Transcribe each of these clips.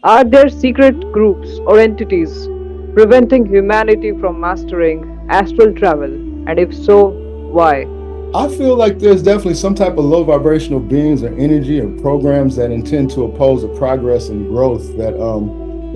Are there secret groups or entities preventing humanity from mastering astral travel? And if so, why? I feel like there's definitely some type of low vibrational beings or energy or programs that intend to oppose the progress and growth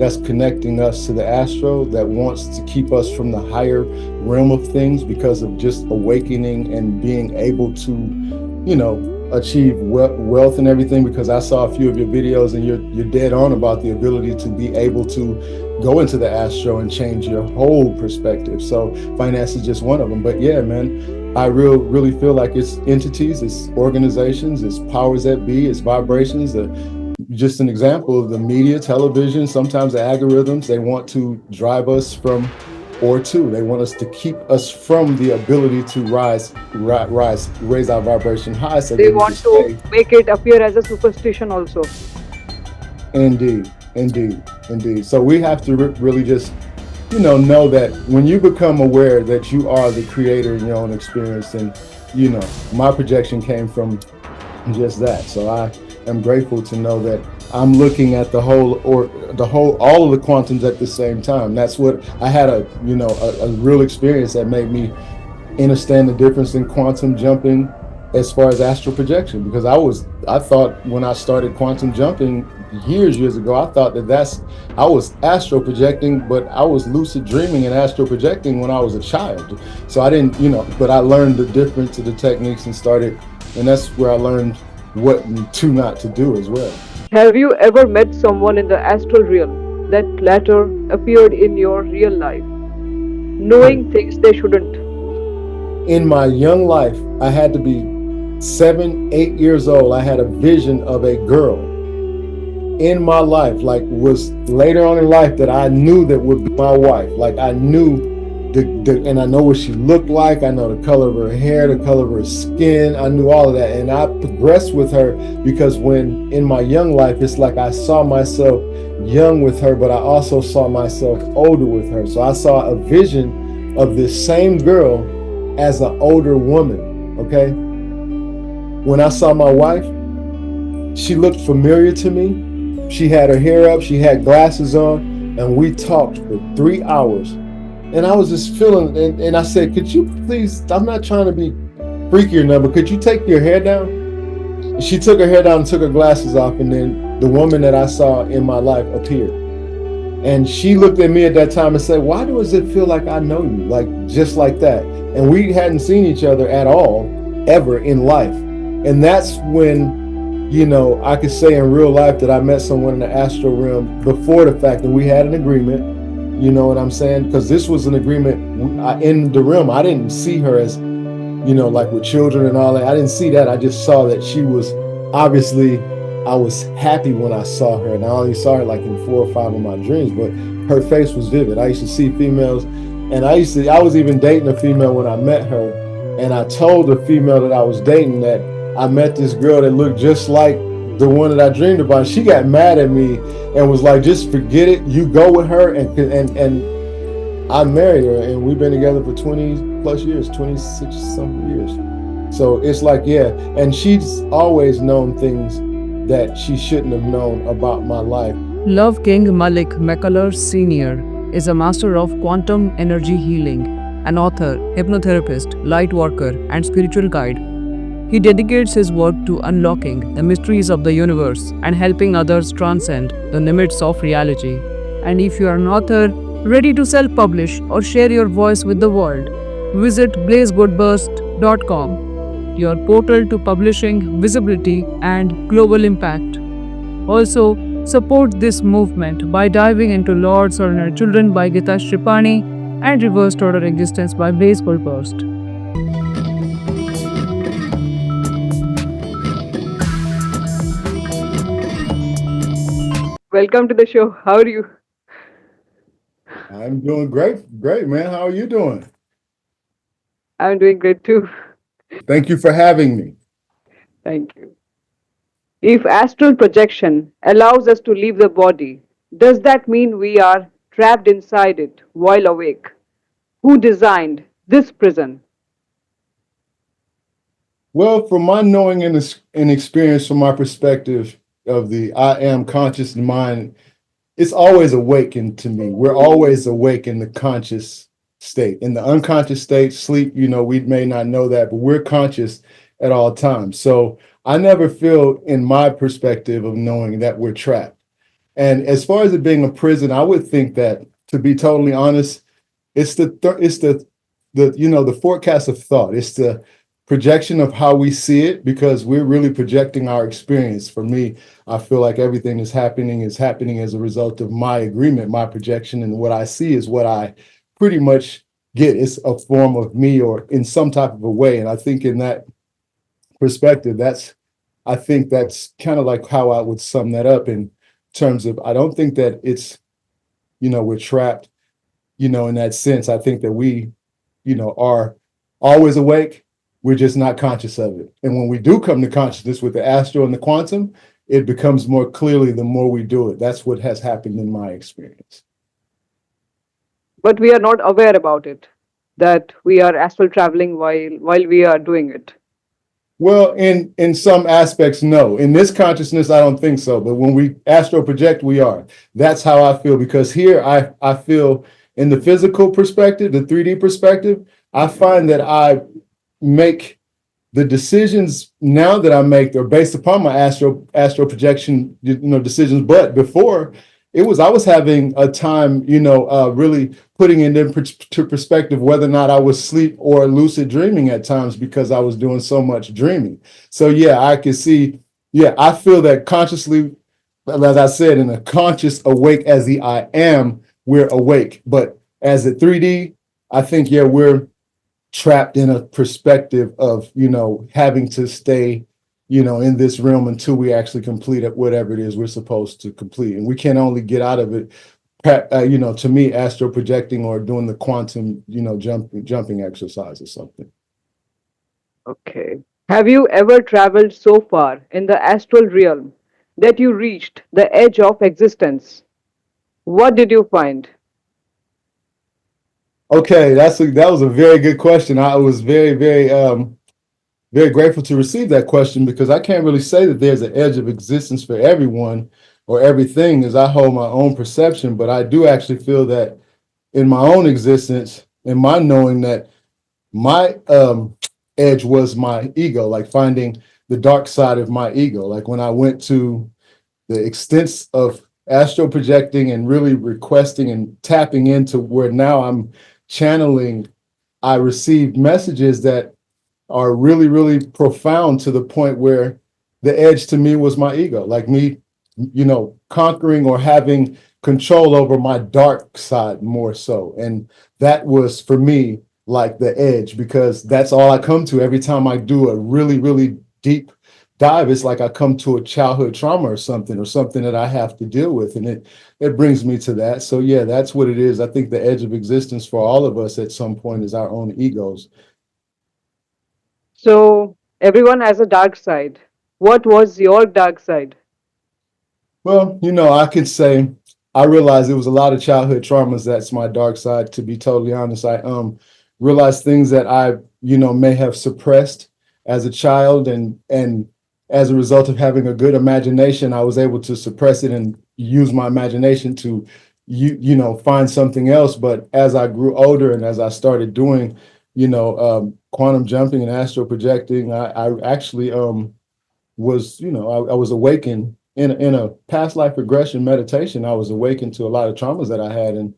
that's connecting us to the astral, that wants to keep us from the higher realm of things because of just awakening and being able to, achieve wealth and everything. Because I saw a few of your videos and you're dead on about the ability to be able to go into the astral and change your whole perspective. So finance is just one of them. But yeah, man, I really feel like it's entities, it's organizations, it's powers that be, it's vibrations. Just an example of the media, television, sometimes the algorithms, they want to drive us from or to. They want us to keep us from the ability to raise our vibration high so They that we can want to stay. make it appear as a superstition also. Indeed. So we have to really just, know that when you become aware that you are the creator in your own experience, and, my projection came from just that. So I am grateful to know that I'm looking at all of the quantums at the same time. That's what I had a real experience that made me understand the difference in quantum jumping as far as astral projection, because I thought when I started quantum jumping years ago, I thought I was astral projecting, but I was lucid dreaming and astral projecting when I was a child. So I didn't, but I learned the difference of the techniques and that's where I learned what not to do as well. Have you ever met someone in the astral realm that later appeared in your real life, knowing things they shouldn't? In my young life, I had to be 7, 8 years old. I had a vision of a girl in my life, like was later on in life, that I knew that would be my wife. Like I knew and I know what she looked like. I know the color of her hair, the color of her skin. I knew all of that. And I progressed with her because when in my young life, it's like I saw myself young with her, but I also saw myself older with her. So I saw a vision of this same girl as an older woman. Okay. When I saw my wife, she looked familiar to me. She had her hair up, she had glasses on, and we talked for 3 hours. And I was just feeling, and I said, could you please, I'm not trying to be freaky or nothing, but could you take your hair down? She took her hair down and took her glasses off, and then the woman that I saw in my life appeared. And she looked at me at that time and said, why does it feel like I know you? Like, just like that. And we hadn't seen each other at all, ever in life. And that's when, I could say in real life that I met someone in the astral realm before the fact, and we had an agreement. You know what I'm saying? Because this was an agreement in the realm. I didn't see her as, like with children and all that. I didn't see that. I just saw that she was, obviously, I was happy when I saw her. And I only saw her like in 4 or 5 of my dreams, but her face was vivid. I used to see females, and I was even dating a female when I met her. And I told the female that I was dating that I met this girl that looked just like the one that I dreamed about. She got mad at me and was like, just forget it. You go with her. And I married her, and we've been together for 20 plus years, 26 something years. So it's like, yeah. And she's always known things that she shouldn't have known about my life. Love King Malik McCullers Sr. is a master of quantum energy healing, an author, hypnotherapist, light worker, and spiritual guide. He dedicates his work to unlocking the mysteries of the universe and helping others transcend the limits of reality. And if you are an author ready to self-publish or share your voice with the world, visit blazegoldburst.com, your portal to publishing, visibility, and global impact. Also, support this movement by diving into Lord's Ordinary Children by Gita Shripani and Reversed Order Existence by Blaze Goldburst. Welcome to the show. How are you? I'm doing great, man. How are you doing? I'm doing great too. Thank you for having me. Thank you. If astral projection allows us to leave the body, does that mean we are trapped inside it while awake? Who designed this prison? Well, from my knowing and experience, from my perspective of the I am conscious mind, it's always awakened to me. We're always awake in the conscious state. In the unconscious state, sleep, we may not know that, but we're conscious at all times. So I never feel, in my perspective of knowing, that we're trapped. And as far as it being a prison, I would think that, to be totally honest, it's the forecast of thought. It's the projection of how we see it, because we're really projecting our experience. For me, I feel like everything is happening as a result of my agreement, my projection, and what I see is what I pretty much get. It's a form of me, or in some type of a way. And I think in that perspective, I think that's kind of like how I would sum that up, in terms of, I don't think that it's, we're trapped, in that sense. I think that we, are always awake. We're just not conscious of it. And when we do come to consciousness with the astral and the quantum, it becomes more clearly the more we do it. That's what has happened in my experience. But we are not aware about it, that we are astral traveling while we are doing it. Well, in some aspects, no. In this consciousness, I don't think so. But when we astral project, we are. That's how I feel, because here I feel, in the physical perspective, the 3D perspective, I find that I make the decisions now that I make are based upon my astral projection, decisions. But before, I was having a time, really putting it into perspective whether or not I was sleep or lucid dreaming at times, because I was doing so much dreaming. So yeah, I can see, I feel that consciously, as I said, in a conscious awake as the I am, we're awake. But as a 3D, I think, we're trapped in a perspective of, having to stay, in this realm until we actually complete it, whatever it is we're supposed to complete. And we can only get out of it, to me, astral projecting or doing the quantum, jumping exercise or something. Okay. Have you ever traveled so far in the astral realm that you reached the edge of existence? What did you find? Okay, that was a very good question. I was very, very, very grateful to receive that question, because I can't really say that there's an edge of existence for everyone or everything, as I hold my own perception. But I do actually feel that in my own existence, in my knowing, that my edge was my ego, like finding the dark side of my ego. Like when I went to the extent of astral projecting and really requesting and tapping into where now I'm channeling, I received messages that are really, really profound, to the point where the edge to me was my ego, like me, conquering or having control over my dark side more so. And that was, for me, like the edge, because that's all I come to every time I do a really, really deep dive. It's like I come to a childhood trauma or something that I have to deal with. And it brings me to that. So yeah, that's what it is. I think the edge of existence for all of us at some point is our own egos. So, everyone has a dark side. What was your dark side? Well, I could say I realized it was a lot of childhood traumas. That's my dark side, to be totally honest. I realized things that I, may have suppressed as a child, and as a result of having a good imagination, I was able to suppress it and use my imagination to find something else. But as I grew older and as I started doing, quantum jumping and astral projecting, I actually was, I was awakened in a past life regression meditation. I was awakened to a lot of traumas that I had, and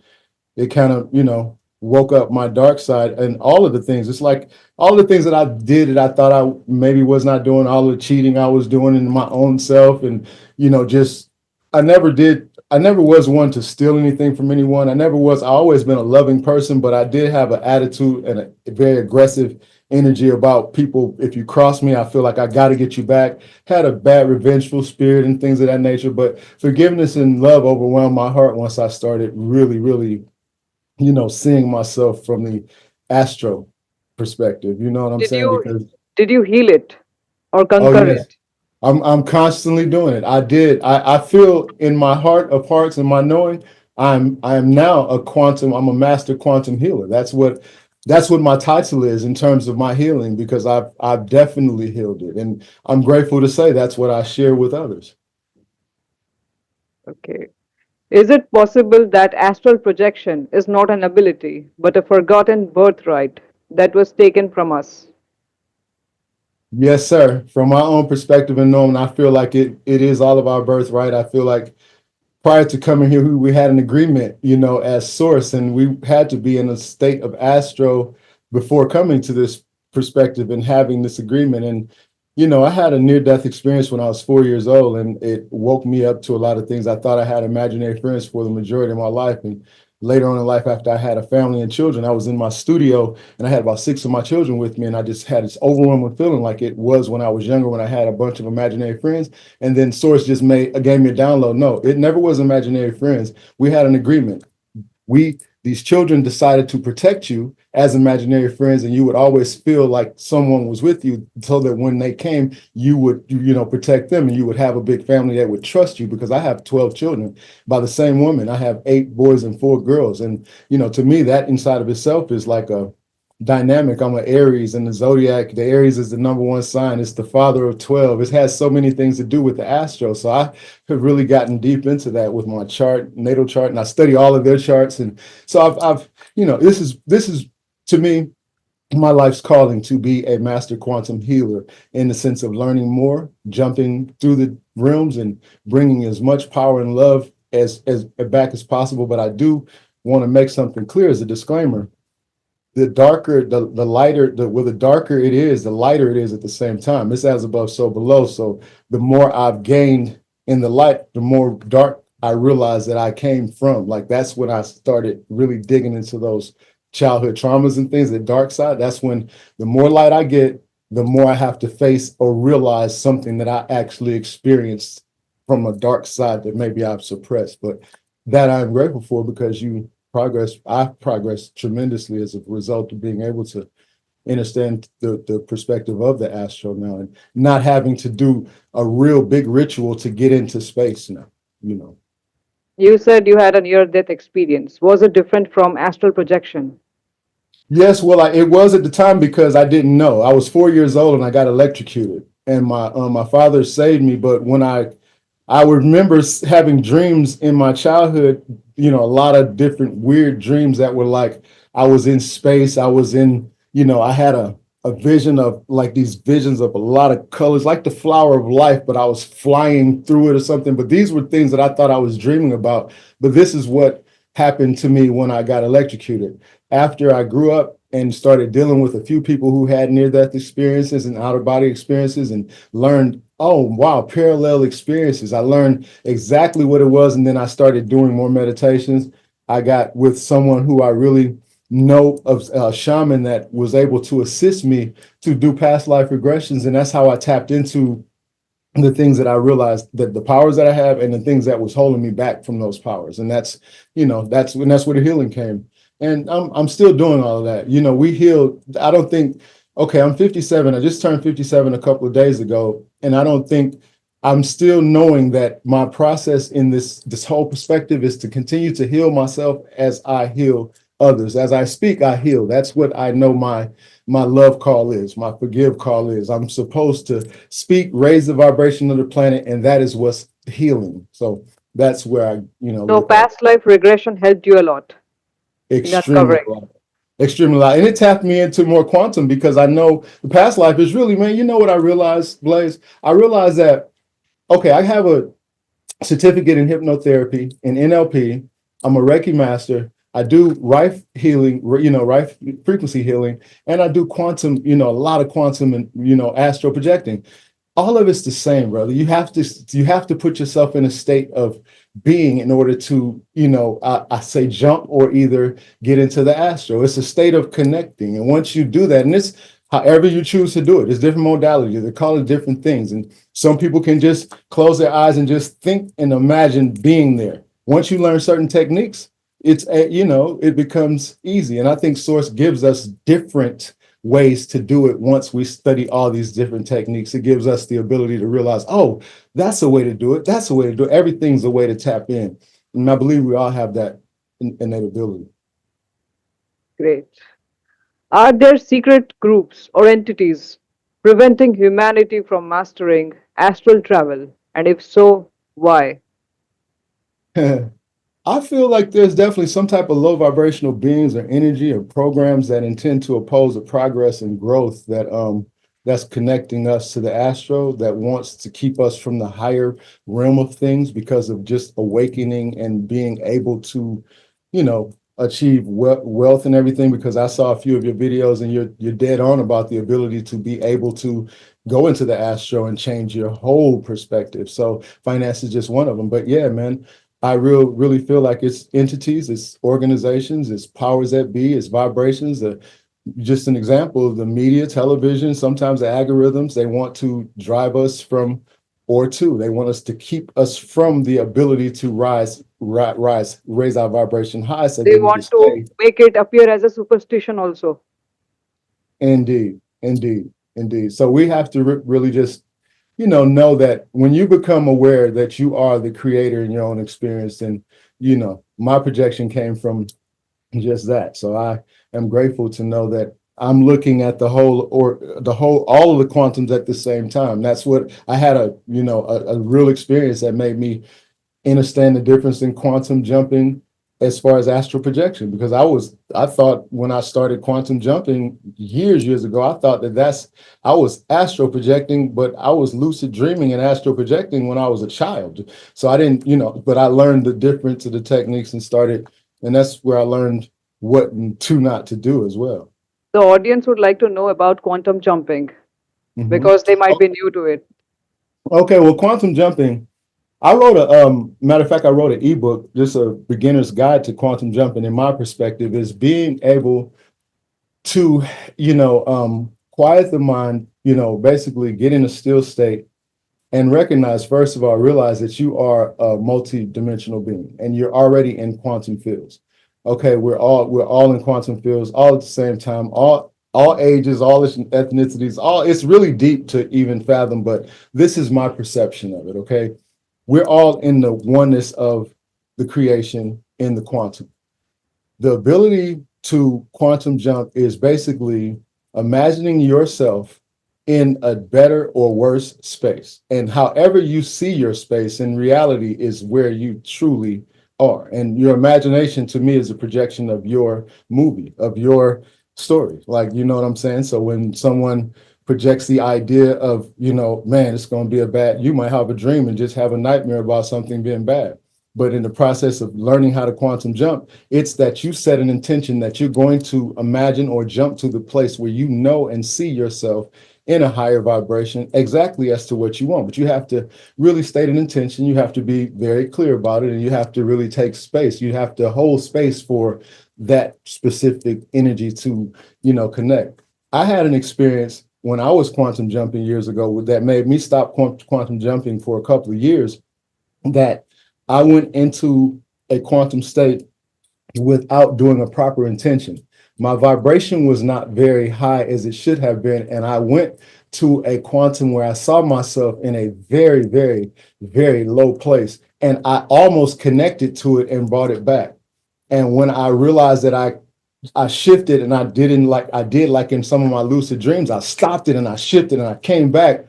it kind of, woke up my dark side and all of the things. It's like all the things that I did that I thought I maybe was not doing, all the cheating I was doing in my own self. And, just, I never was one to steal anything from anyone. I always been a loving person, but I did have an attitude and a very aggressive energy about people. If you cross me, I feel like I got to get you back. Had a bad revengeful spirit and things of that nature, but forgiveness and love overwhelmed my heart once I started really, really, seeing myself from the astro perspective. You know what I'm Did saying? you Because, did you heal it or oh conquer yes, it? I'm constantly doing it. I did. I feel in my heart of hearts and my knowing, I am now I'm a master quantum healer. That's what my title is in terms of my healing, because I've definitely healed it. And I'm grateful to say that's what I share with others. Okay. Is it possible that astral projection is not an ability, but a forgotten birthright that was taken from us? Yes, sir. From my own perspective and knowing, I feel like it is all of our birthright. I feel like prior to coming here, we had an agreement, as source, and we had to be in a state of astro before coming to this perspective and having this agreement. And, I had a near-death experience when I was 4 years old, and it woke me up to a lot of things. I thought I had imaginary friends for the majority of my life. And later on in life, after I had a family and children, I was in my studio and I had about six of my children with me. And I just had this overwhelming feeling like it was when I was younger, when I had a bunch of imaginary friends. And then Source just gave me a download. No, it never was imaginary friends. We had an agreement. These children decided to protect you as imaginary friends, and you would always feel like someone was with you, so that when they came, you would protect them, and you would have a big family that would trust you. Because I have 12 children by the same woman. I have 8 boys and 4 girls, and to me, that inside of itself is like a dynamic. I'm an Aries, and the zodiac, the Aries is the number one sign. It's the father of 12. It has so many things to do with the astro. So I have really gotten deep into that with my chart, natal chart, and I study all of their charts. And so I've this is to me my life's calling, to be a master quantum healer, in the sense of learning more, jumping through the realms, and bringing as much power and love as back as possible. But I do want to make something clear as a disclaimer: the darker, the lighter, the darker it is, the lighter it is at the same time. It's as above, so below. So the more I've gained in the light, the more dark I realized that I came from. Like, that's when I started really digging into those childhood traumas and things, the dark side. That's when the more light I get, the more I have to face or realize something that I actually experienced from a dark side that maybe I've suppressed. But that I'm grateful for, because I've progressed tremendously as a result of being able to understand the perspective of the astral now, and not having to do a real big ritual to get into space now. You said you had a near death experience. Was it different from astral projection? Yes, well, it was at the time, because I didn't know. I was 4 years old and I got electrocuted, and my father saved me. But when I remember having dreams in my childhood, a lot of different weird dreams that were like I was in space. I was in, I had a vision of, like, these visions of a lot of colors, like the flower of life, but I was flying through it or something. But these were things that I thought I was dreaming about. But this is what happened to me when I got electrocuted. After I grew up and started dealing with a few people who had near-death experiences and out-of-body experiences, and learned, oh, wow, parallel experiences. I learned exactly what it was, and then I started doing more meditations. I got with someone who I really know, of a shaman, that was able to assist me to do past life regressions, and that's how I tapped into the things that I realized, that the powers that I have, and the things that was holding me back from those powers. And that's where the healing came. And I'm still doing all of that. We healed. I don't think, okay, I'm 57. I just turned 57 a couple of days ago. And I don't think, I'm still knowing that my process in this whole perspective is to continue to heal myself as I heal others. As I speak, I heal. That's what I know my love call is, my forgive call is. I'm supposed to speak, raise the vibration of the planet, and that is what's healing. So that's where I, So, look at past life regression helped you a lot in extremely uncovering. a lot. Extremely a lot. And it tapped me into more quantum, because I know the past life is really, man, you know what I realized, Blaze? I realized that, okay, I have a certificate in hypnotherapy and NLP. I'm a Reiki master. I do Rife healing, Rife frequency healing, and I do quantum, a lot of quantum and, astral projecting. All of it's the same, brother. You have to put yourself in a state of being in order to, I say jump, or either get into the astral. It's a state of connecting. And once you do that, and it's however you choose to do it, there's different modalities. They call it different things. And some people can just close their eyes and just think and imagine being there. Once you learn certain techniques, it becomes easy. And I think Source gives us different ways to do it. Once we study all these different techniques, it gives us the ability to realize, oh, that's a way to do it. That's a way to do it. Everything's a way to tap in. And I believe we all have that innate ability. Great. Are there secret groups or entities preventing humanity from mastering astral travel? And if so, why? I feel like there's definitely some type of low vibrational beings or energy or programs that intend to oppose the progress and growth that's connecting us to the astro, that wants to keep us from the higher realm of things because of just awakening and being able to, achieve wealth and everything. Because I saw a few of your videos and you're dead on about the ability to be able to go into the astro and change your whole perspective. So finance is just one of them. But yeah, man, I really feel like it's entities, it's organizations, it's powers that be, it's vibrations. Just an example of the media, television, sometimes the algorithms, they want to drive us from or to. They want us to keep us from the ability to raise our vibration high so They that we can want to stay. make it appear as a superstition also. Indeed, indeed, indeed. So we have to really just, know that when you become aware that you are the creator in your own experience, and, my projection came from just that. So I am grateful to know that I'm looking at all of the quantums at the same time. That's what I had a real experience that made me understand the difference in quantum jumping as far as astral projection, because I thought when I started quantum jumping years ago, I thought I was astral projecting, but I was lucid dreaming and astral projecting when I was a child. So I didn't, but I learned the difference of the techniques and that's where I learned what not to do as well. The audience would like to know about quantum jumping Mhm. because they might be new to it. Okay, well, quantum jumping, I wrote matter of fact, I wrote an ebook, just a beginner's guide to quantum jumping. In my perspective, is being able to, quiet the mind, basically get in a still state and recognize, first of all, realize that you are a multi-dimensional being and you're already in quantum fields. Okay, we're all in quantum fields all at the same time, all ages, all ethnicities, it's really deep to even fathom, but this is my perception of it. Okay, we're all in the oneness of the creation in the quantum. The ability to quantum jump is basically imagining yourself in a better or worse space. And however you see your space in reality is where you truly are. And your imagination to me is a projection of your movie, of your story. Like, you know what I'm saying? So when someone projects the idea of, man, it's going to be you might have a dream and just have a nightmare about something being bad. But in the process of learning how to quantum jump, it's that you set an intention that you're going to imagine or jump to the place where you know and see yourself in a higher vibration exactly as to what you want. But you have to really state an intention. You have to be very clear about it, and you have to really take space. You have to hold space for that specific energy to, connect. I had an experience when I was quantum jumping years ago that made me stop quantum jumping for a couple of years, that I went into a quantum state without doing a proper intention. My vibration was not very high as it should have been. And I went to a quantum where I saw myself in a very, very, very low place. And I almost connected to it and brought it back. And when I realized that I shifted and I did like in some of my lucid dreams, I stopped it and I shifted and I came back.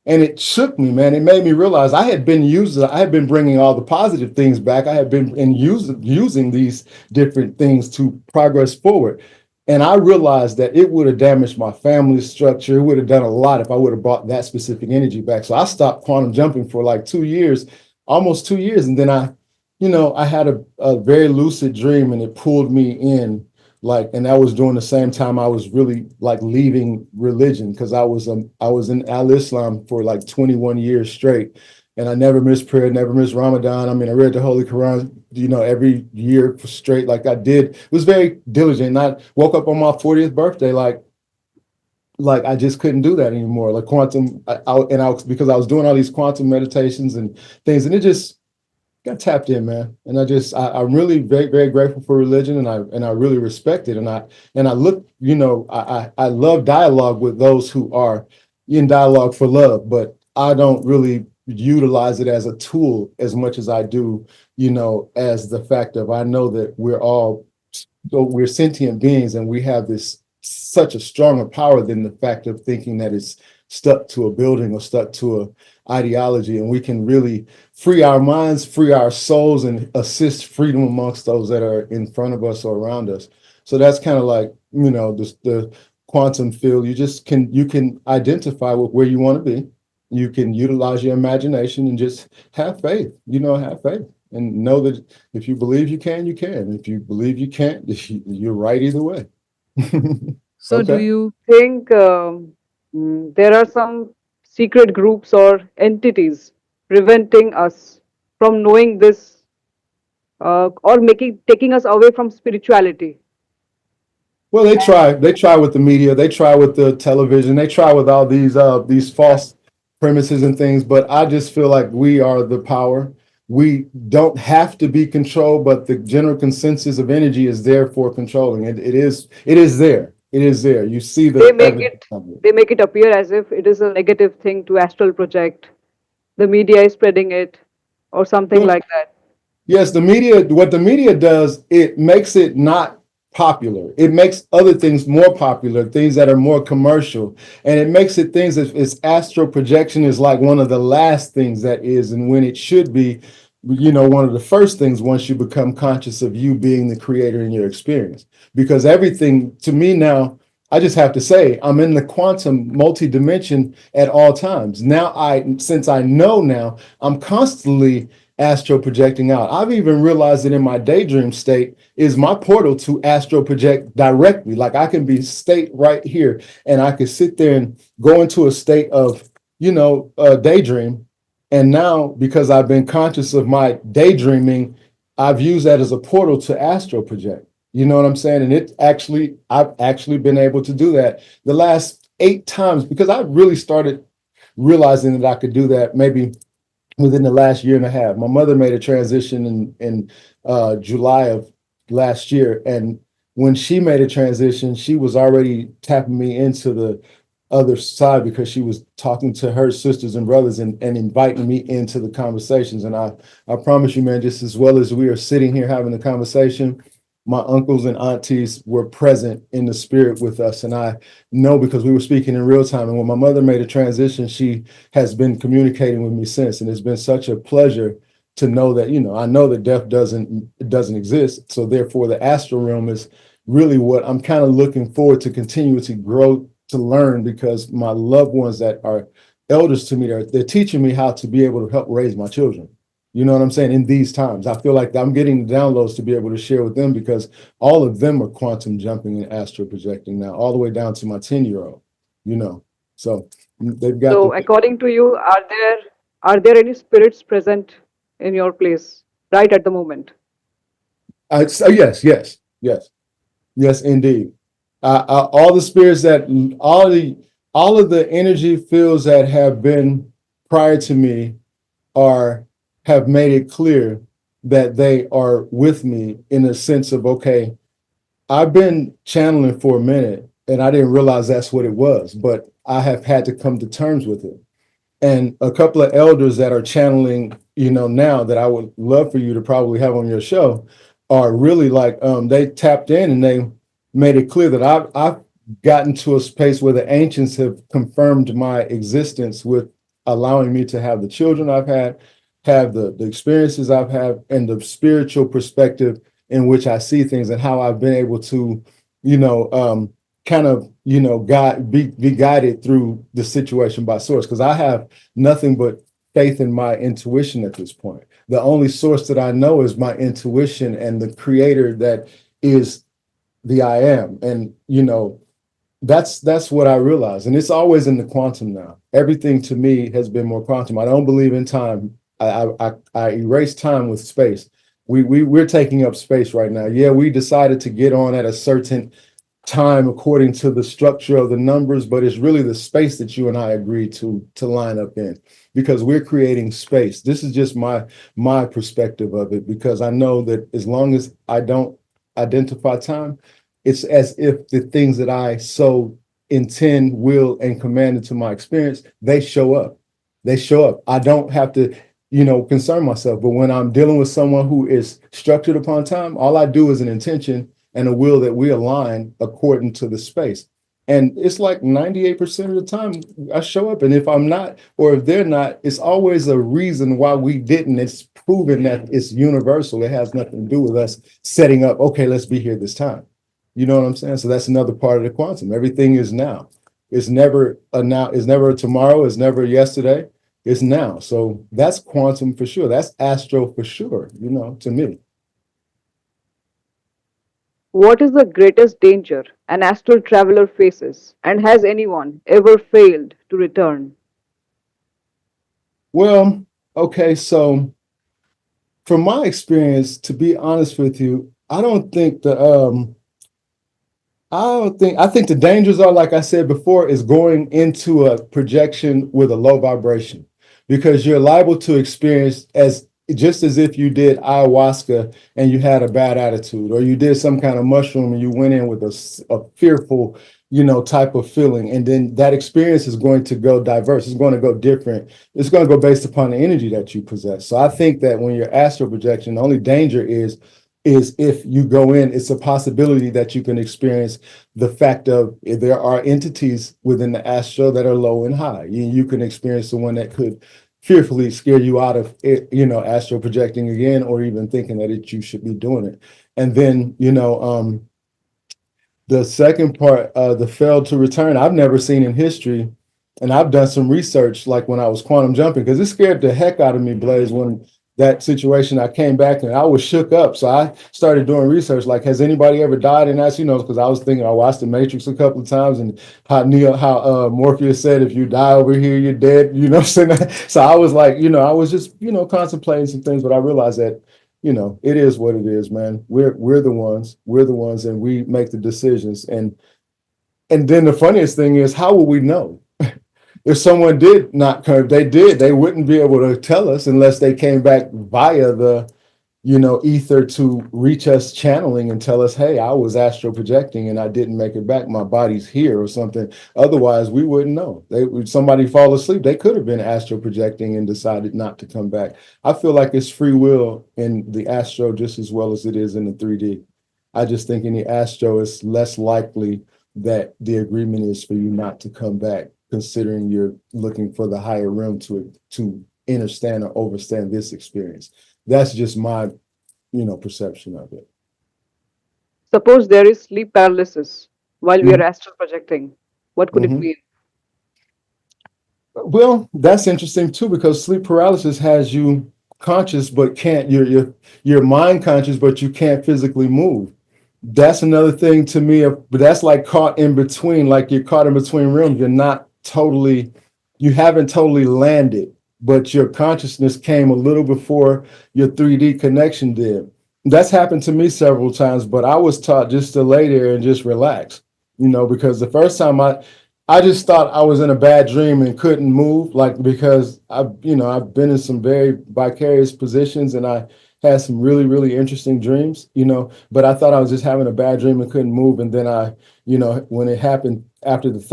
And it shook me, man. It made me realize I had been bringing all the positive things back. I had been using these different things to progress forward. And I realized that it would have damaged my family structure. It would have done a lot if I would have brought that specific energy back. So I stopped quantum jumping for like 2 years, almost 2 years. And then I had a very lucid dream and it pulled me in, and that was during the same time I was really like leaving religion, because I was in Al-Islam for like 21 years straight, and I never missed prayer, never missed Ramadan. I mean, I read the Holy Quran, every year straight, like I did. It was very diligent. And I woke up on my 40th birthday, like I just couldn't do that anymore. Like quantum, because I was doing all these quantum meditations and things, and it just got tapped in, man. And I'm really very, very grateful for religion, and I really respect it. And I look, I love dialogue with those who are in dialogue for love, but I don't really utilize it as a tool as much as I do, as the fact of, I know that we're sentient beings, and we have this such a stronger power than the fact of thinking that it's stuck to a building or stuck to ideology, and we can really free our minds, free our souls, and assist freedom amongst those that are in front of us or around us. So that's kind of like, the quantum field. You can identify with where you want to be. You can utilize your imagination and just have faith, have faith and know that if you believe you can, you can. If you believe you can't, you're right either way. So, do Okay. you Think there are some secret groups or entities preventing us from knowing this or making taking us away from spirituality. Well, they try with the media, they try with the television, they try with all these false premises and things, but I just feel like we are the power. We don't have to be controlled, but the general consensus of energy is there for controlling. It is there. It is there. You see They the make evidence it of it. they make it appear as if it is a negative thing to astral project. The media is spreading it or something Well, like that. yes, what the media does, it makes it not popular. It makes other things more popular, things that are more commercial. And it makes it things that its astral projection is like one of the last things that is, and when it should be, one of the first things once you become conscious of you being the creator in your experience. Because everything to me now, I just have to say, I'm in the quantum multi-dimension at all times. Now since I know now, I'm constantly astral projecting out. I've even realized that in my daydream state is my portal to astral project directly. Like I can be state right here and I could sit there and go into a state of, daydream. And now because I've been conscious of my daydreaming, I've used that as a portal to astral project. You know what I'm saying? And I've actually been able to do that the last 8 times because I really started realizing that I could do that maybe within the last year and a half. My mother made a transition in July of last year, and when she made a transition, she was already tapping me into the other side because she was talking to her sisters and brothers and inviting me into the conversations. And I promise you, man, just as well as we are sitting here having the conversation, my uncles and aunties were present in the spirit with us. And I know because we were speaking in real time. And when my mother made a transition, she has been communicating with me since. And it's been such a pleasure to know that, I know that death doesn't exist. So therefore, the astral realm is really what I'm kind of looking forward to continue to grow, to learn, because my loved ones that are elders to me, they're teaching me how to be able to help raise my children. You know what I'm saying? In these times, I feel like I'm getting downloads to be able to share with them because all of them are quantum jumping and astral projecting now, all the way down to my 10-year-old, So they've got So according to you, are there any spirits present in your place right at the moment? so yes, indeed. All the spirits all of the energy fields that have been prior to me have made it clear that they are with me in a sense of, okay, I've been channeling for a minute and I didn't realize that's what it was, but I have had to come to terms with it. And a couple of elders that are channeling, now that I would love for you to probably have on your show are really like, they tapped in and they made it clear that I've gotten to a space where the ancients have confirmed my existence with allowing me to have the children I've had the experiences I've had, and the spiritual perspective in which I see things and how I've been able to, kind of, be guided through the situation by source. Because I have nothing but faith in my intuition at this point. The only source that I know is my intuition and the creator that is the I am. And, that's what I realize. And it's always in the quantum now. Everything to me has been more quantum. I don't believe in time. I erase time with space. We're taking up space right now. Yeah, we decided to get on at a certain time according to the structure of the numbers, but it's really the space that you and I agreed to line up in, because we're creating space. This is just my perspective of it, because I know that as long as I don't identify time, it's as if the things that I so intend, will, and command into my experience, they show up. They show up. I don't have to concern myself. But when I'm dealing with someone who is structured upon time, all I do is an intention and a will that we align according to the space. And it's like 98% of the time I show up. And if I'm not, or if they're not, it's always a reason why we didn't. It's proven that it's universal. It has nothing to do with us setting up, okay, let's be here this time. You know what I'm saying? So that's another part of the quantum. Everything is now. It's never a now, it's never a tomorrow, it's never yesterday. It's now. So that's quantum for sure. That's astro for sure, to me. What is the greatest danger an astral traveler faces, and has anyone ever failed to return? Well, okay, so from my experience, to be honest with you, I think the dangers are, like I said before, is going into a projection with a low vibration, because you're liable to experience just as if you did ayahuasca and you had a bad attitude, or you did some kind of mushroom and you went in with a fearful, type of feeling. And then that experience is going to go diverse. It's going to go different. It's going to go based upon the energy that you possess. So I think that when you're astral projection, the only danger is if you go in, it's a possibility that you can experience the fact of, if there are entities within the astral that are low and high. You can experience the one that could fearfully scare you out of it, astral projecting again, or even thinking that you should be doing it. And then, the second part, the failed to return, I've never seen in history. And I've done some research, like when I was quantum jumping, because it scared the heck out of me, Blaze, when that situation, I came back and I was shook up. So I started doing research, like, has anybody ever died in that? Because I was thinking, I watched The Matrix a couple of times, and how Morpheus said, if you die over here, you're dead. Saying? So I was like, I was just, contemplating some things, but I realized that, it is what it is, man. We're the ones, and we make the decisions. And then the funniest thing is, how will we know? If someone did not come, they wouldn't be able to tell us unless they came back via the, ether to reach us channeling and tell us, hey, I was astral projecting and I didn't make it back. My body's here or something. Otherwise, we wouldn't know. Somebody fall asleep. They could have been astral projecting and decided not to come back. I feel like it's free will in the astro just as well as it is in the 3D. I just think in the astro, it's less likely that the agreement is for you not to come back, considering you're looking for the higher realm to understand or overstand this experience. That's just my, perception of it. Suppose there is sleep paralysis while we are Mhm. astral projecting. What could it Mhm. mean? Well, that's interesting too, because sleep paralysis has you conscious, but can't, you're mind conscious, but you can't physically move. That's another thing to me, but that's like caught in between, like you're caught in between realms. You haven't totally landed, but your consciousness came a little before your 3D connection did. That's happened to me several times, but I was taught just to lay there and just relax, because the first time I just thought I was in a bad dream and couldn't move, like, because I've been in some very vicarious positions, and I had some really, really interesting dreams, but I thought I was just having a bad dream and couldn't move. And then when it happened the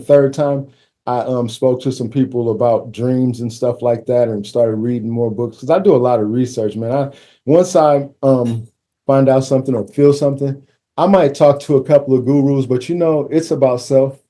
third time, I spoke to some people about dreams and stuff like that, and started reading more books, because I do a lot of research, man. Once I find out something or feel something, I might talk to a couple of gurus, but it's about self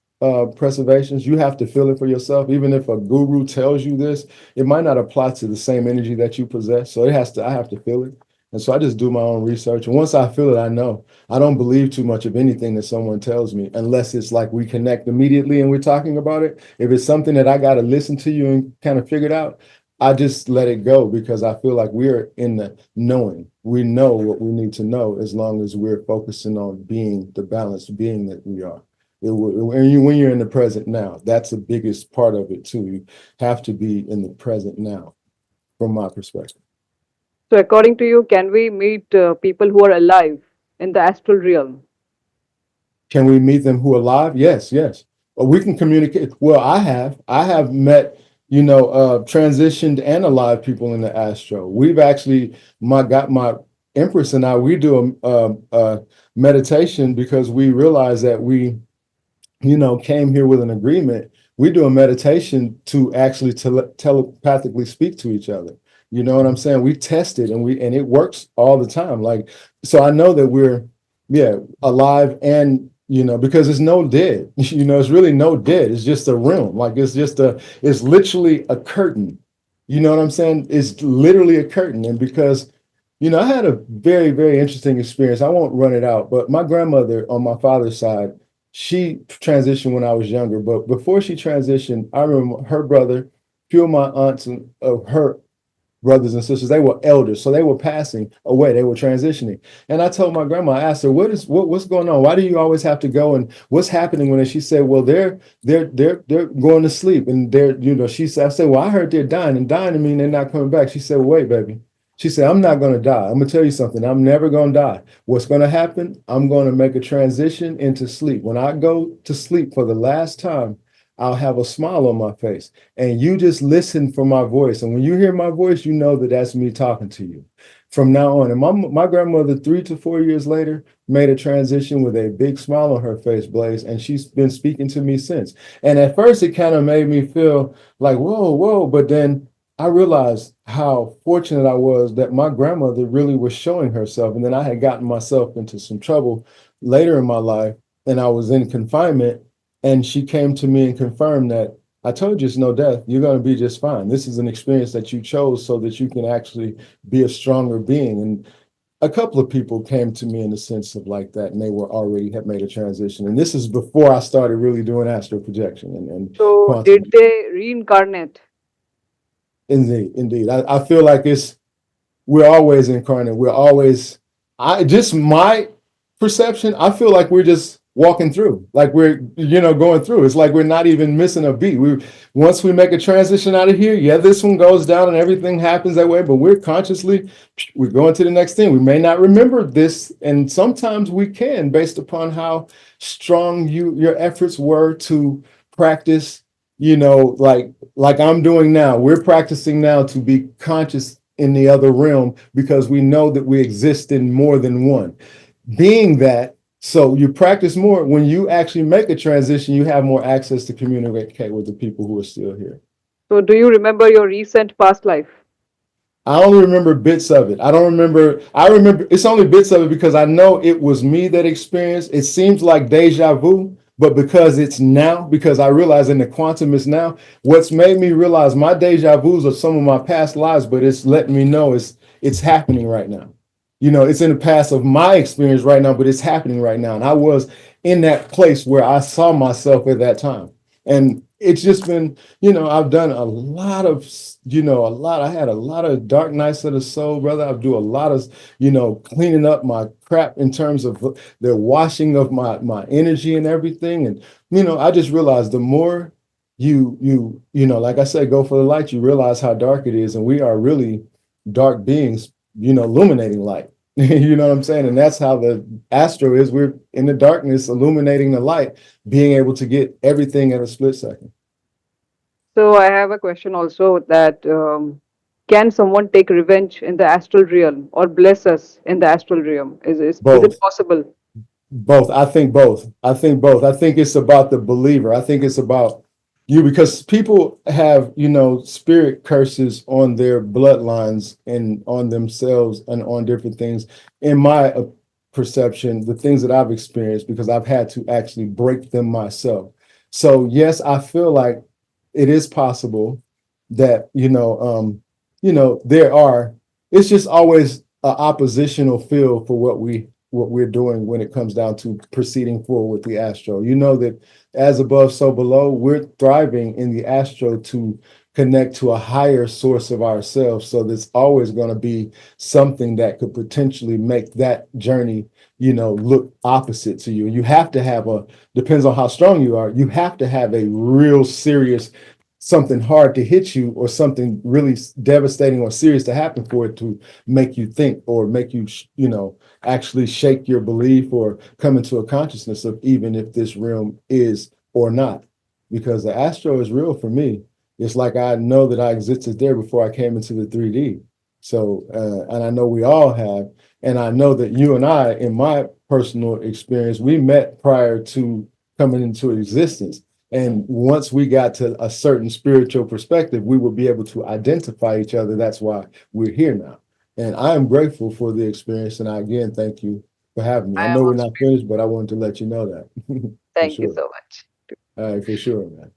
preservations. You have to feel it for yourself. Even if a guru tells you this, it might not apply to the same energy that you possess. So I have to feel it. And so I just do my own research. And once I feel it, I know. I don't believe too much of anything that someone tells me, unless it's like we connect immediately and we're talking about it. If it's something that I got to listen to you and kind of figure it out, I just let it go, because I feel like we're in the knowing. We know what we need to know, as long as we're focusing on being the balanced being that we are. When you're in the present now, that's the biggest part of it too. You have to be in the present now, from my perspective. So, according to you, can we meet people who are alive in the astral realm? Can we meet them who are alive? Yes, yes. Well, we can communicate. Well, I have met, transitioned and alive people in the astro. We've actually, my Empress and I, we do a meditation, because we realize that we, came here with an agreement. We do a meditation to actually telepathically speak to each other. You know what I'm saying? We test it, and it works all the time. Like, so I know that we're, alive and because it's no dead. It's really no dead. It's just a realm. Like it's literally a curtain. You know what I'm saying? It's literally a curtain. And because, I had a very, very interesting experience. I won't run it out, but my grandmother on my father's side, she transitioned when I was younger. But before she transitioned, I remember her brother, few of my aunts and her brothers and sisters, they were elders, so they were passing away, they were transitioning. And I told my grandma, I asked her, what's going on, why do you always have to go, and what's happening? When she said, well, they're going to sleep, and she said, I said, well, I heard they're dying, and dying to mean they're not coming back. She said, well, wait, baby. She said, I'm not going to die. I'm going to tell you something. I'm never going to die. What's going to happen? I'm going to make a transition into sleep. When I go to sleep for the last time, I'll have a smile on my face, and you just listen for my voice. And when you hear my voice, you know that that's me talking to you from now on. And my grandmother, 3 to 4 years later, made a transition with a big smile on her face, Blaze, and she's been speaking to me since. And at first, it kind of made me feel like, whoa. But then I realized how fortunate I was that my grandmother really was showing herself. And then I had gotten myself into some trouble later in my life, and I was in confinement. And she came to me and confirmed that I told you it's no death. You're going to be just fine. This is an experience that you chose so that you can actually be a stronger being. And a couple of people came to me in the sense of like that, and they were already had made a transition. And this is before I started really doing astral projection and So, quantum. did they reincarnate? Indeed. I feel like we're always incarnate. We're always, my perception, I feel like we're just walking through, like we're, going through. It's like we're not even missing a beat. Once we make a transition out of here, yeah, this one goes down and everything happens that way, but we're going to the next thing. We may not remember this, and sometimes we can, based upon how strong your efforts were to practice, like I'm doing now. We're practicing now to be conscious in the other realm, because we know that we exist in more than one. Being that, so you practice more. When you actually make a transition, you have more access to communicate with the people who are still here. So, do you remember your recent past life? I only remember bits of it. I remember it's only bits of it because I know it was me that experienced. It seems like deja vu, but because I realize in the quantum is now, what's made me realize my deja vus are some of my past lives, but it's letting me know it's happening right now. It's in the past of my experience right now, but it's happening right now. And I was in that place where I saw myself at that time. And it's just been, I've done a lot of, I had a lot of dark nights of the soul, brother. I do a lot of, cleaning up my crap in terms of the washing of my energy and everything. And, I just realized the more like I said, go for the light, you realize how dark it is. And we are really dark beings, illuminating light. You know what I'm saying? And that's how the astro is. We're in the darkness, illuminating the light, being able to get everything at a split second. So, I have a question also that can someone take revenge in the astral realm or bless us in the astral realm? Is it Both. possible? Both. I think both. I think both. I think it's about the believer. I think it's about you, because people have, spirit curses on their bloodlines and on themselves and on different things. In my perception, the things that I've experienced, because I've had to actually break them myself. So yes, I feel like it is possible that, it's just always an oppositional feel for what we're doing when it comes down to proceeding forward with the astro. That as above, so below, we're thriving in the astro to connect to a higher source of ourselves. So there's always going to be something that could potentially make that journey, look opposite to you. You have to depends on how strong you are, you have to have a real serious something hard to hit you, or something really devastating or serious to happen for it to make you think, or make you, actually shake your belief or come into a consciousness of even if this realm is or not. Because the astro is real for me. It's like I know that I existed there before I came into the 3D. So, and I know we all have, and I know that you and I, in my personal experience, we met prior to coming into existence. And once we got to a certain spiritual perspective, we will be able to identify each other. That's why we're here now. And I am grateful for the experience. And I again thank you for having me. I I am know we're also. not finished, but I wanted to let you know that for Thank you sure. so much. All right, for sure, man.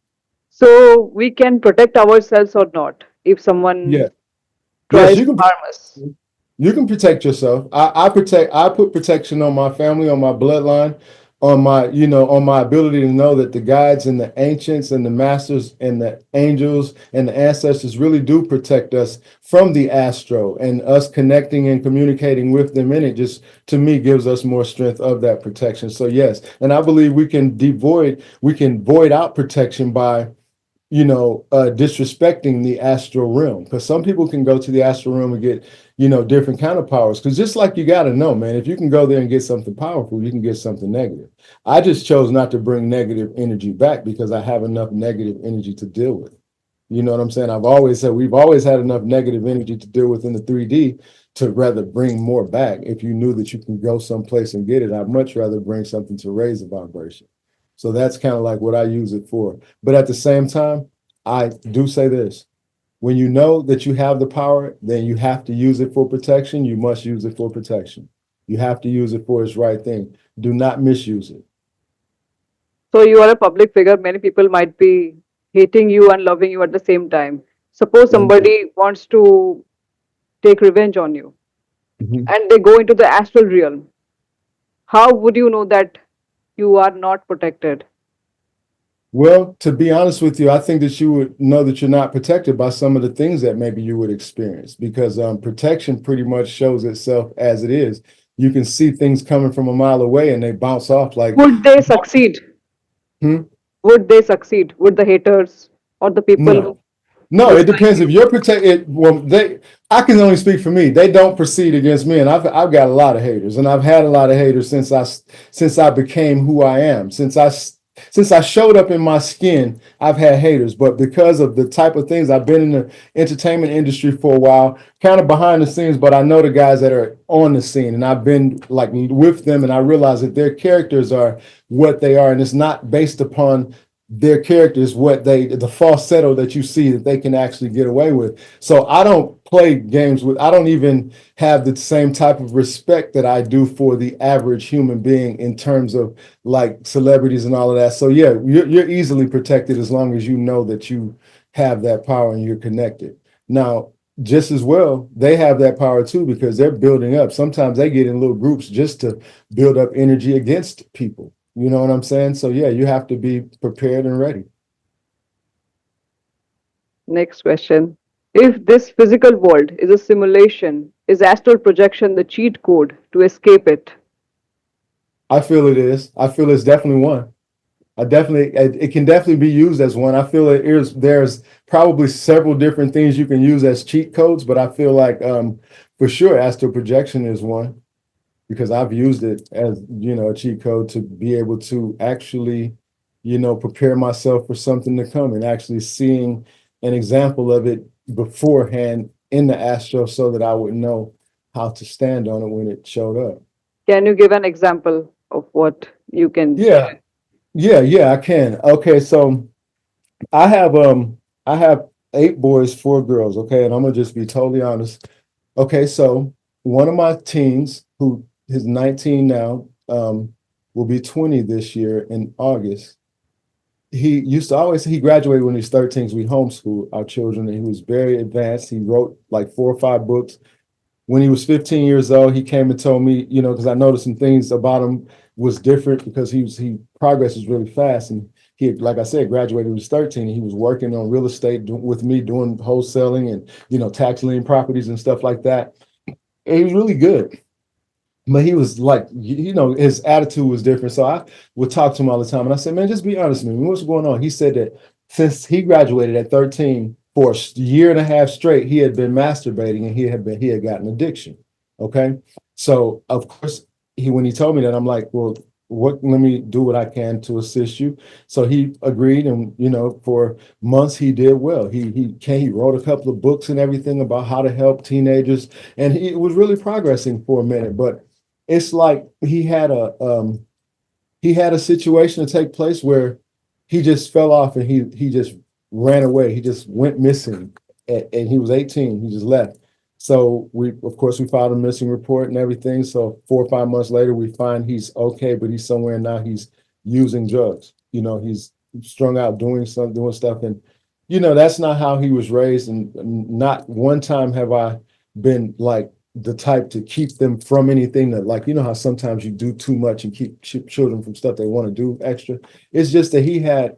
So we can protect ourselves or not if someone Yeah. Yes, tries to harm us. you can protect yourself. I put protection on my family, on my bloodline, on my, on my ability to know that the guides and the ancients and the masters and the angels and the ancestors really do protect us from the astro, and us connecting and communicating with them in it just, to me, gives us more strength of that protection. So yes, and I believe we can void out protection by disrespecting the astral realm, because some people can go to the astral realm and get, different kind of powers. Because just like, you got to know, man, if you can go there and get something powerful, you can get something negative. I just chose not to bring negative energy back because I have enough negative energy to deal with. You know what I'm saying? I've always said we've always had enough negative energy to deal with in the 3D to rather bring more back. If you knew that you can go someplace and get it, I'd much rather bring something to raise the vibration. So that's kind of like what I use it for. But at the same time, I do say this: when you know that you have the power, then you have to use it for protection. You must use it for protection. You have to use it for its right thing. Do not misuse it. So you are a public figure. Many people might be hating you and loving you at the same time. Suppose Mhm. somebody wants to take revenge on you Mhm. and they go into the astral realm. How would you know that you are not protected? Well, to be honest with you, I think that you would know that you're not protected by some of the things that maybe you would experience, because protection pretty much shows itself as it is. You can see things coming from a mile away and they bounce off like, Would they succeed? hmm? Would they succeed? Would the haters or the people who No. No, it dislike depends. If you? you're protected, well, I can only speak for me. They don't proceed against me, and I've got a lot of haters, and I've had a lot of haters since I became who I am. Since I showed up in my skin, I've had haters. But because of the type of things, I've been in the entertainment industry for a while, kind of behind the scenes, but I know the guys that are on the scene, and I've been like with them, and I realize that their characters are what they are, and it's not based upon their characters, the falsetto that you see that they can actually get away with. So I don't play games with, I don't even have the same type of respect that I do for the average human being in terms of like celebrities and all of that. So yeah, you're easily protected as long as you know that you have that power and you're connected. Now, just as well, they have that power too, because they're building up. Sometimes they get in little groups just to build up energy against people. You know what I'm saying? So yeah, you have to be prepared and ready. Next question. If this physical world is a simulation, is astral projection the cheat code to escape it? I feel it is. I feel it's definitely one. It can definitely be used as one. I feel there's probably several different things you can use as cheat codes, but I feel like for sure astral projection is one, because I've used it as, a cheat code to be able to actually, prepare myself for something to come, and actually seeing an example of it beforehand in the astral so that I would know how to stand on it when it showed up. Can you give an example of what you can? Yeah, yeah, I can. Okay, so I have I have 8 boys, 4 girls, okay, and I'm gonna just be totally honest. Okay, so one of my teens, who is 19 now, will be 20 this year in August. He used to always, he graduated when he was 13, because we homeschooled our children, and he was very advanced. He wrote like 4 or 5 books. When he was 15 years old, he came and told me, because I noticed some things about him was different, because he progresses really fast. And he, like I said, graduated when he was 13. And he was working on real estate with me, doing wholesaling and, tax lien properties and stuff like that. And he was really good. But he was like, his attitude was different. So I would talk to him all the time. And I said, man, just be honest with me. What's going on? He said that since he graduated at 13, for a year and a half straight, he had been masturbating, and he had gotten addiction. Okay. So of course, when he told me that, I'm like, well, let me do what I can to assist you. So he agreed, and for months he did well. He wrote a couple of books and everything about how to help teenagers, and he was really progressing for a minute. But it's like he had a situation to take place where he just fell off, and he just ran away. He just went missing, and he was 18. He just left. So of course, we filed a missing report and everything. So 4 or 5 months later, we find he's okay, but he's somewhere now. He's using drugs. He's strung out doing stuff, and that's not how he was raised. And not one time have I been like the type to keep them from anything that, like, how sometimes you do too much and keep children from stuff they want to do extra. It's just that he had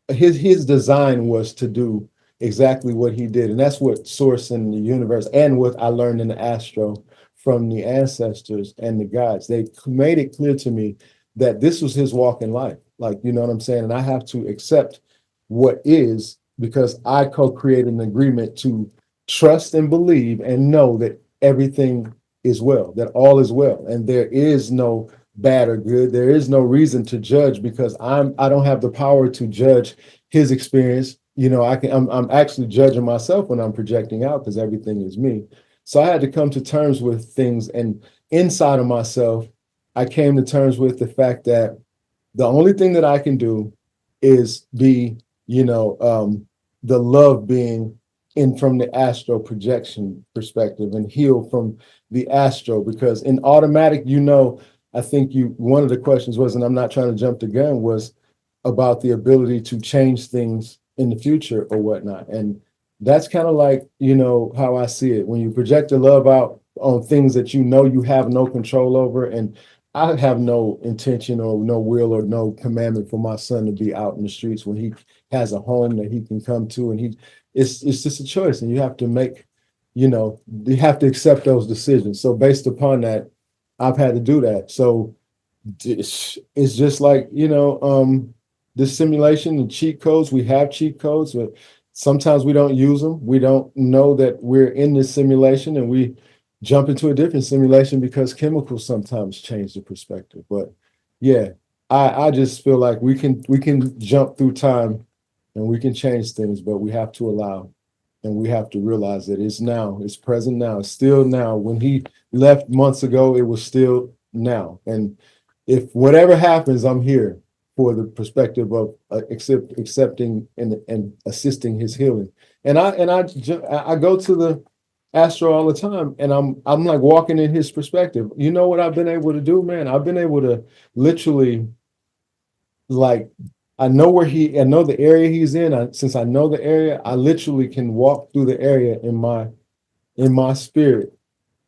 his design was to do exactly what he did. And that's what source in the universe and what I learned in the Astro from the ancestors and the gods. They made it clear to me that this was his walk in life. Like, you know what I'm saying? And I have to accept what is, because I co-created an agreement to trust and believe and know that everything is well, that all is well. And there is no bad or good. There is no reason to judge, because I don't have the power to judge his experience. I'm actually judging myself when I'm projecting out, because everything is me. So I had to come to terms with things, and inside of myself, I came to terms with the fact that the only thing that I can do is be, the love being in from the astral projection perspective, and heal from the astral, because in automatic, I think one of the questions was, and I'm not trying to jump the gun, was about the ability to change things in the future or whatnot. And that's kind of like, how I see it. When you project the love out on things that you have no control over, and I have no intention or no will or no commandment for my son to be out in the streets when he has a home that he can come to, and it's just a choice, and you have to make, you have to accept those decisions. So based upon that, I've had to do that. So it's just like, this simulation and cheat codes. We have cheat codes, but sometimes we don't use them. We don't know that we're in this simulation, and we jump into a different simulation because chemicals sometimes change the perspective. But yeah, I just feel like we can jump through time and we can change things, but we have to allow, and we have to realize that it's now, it's present now, it's still now. When he left months ago, it was still now. And if whatever happens, I'm here for the perspective of accepting and assisting his healing. And I go to the Astro all the time, and I'm like walking in his perspective. You know what I've been able to do, man? I've been able to literally, like, I know the area he's in. Since I know the area, I literally can walk through the area in my spirit,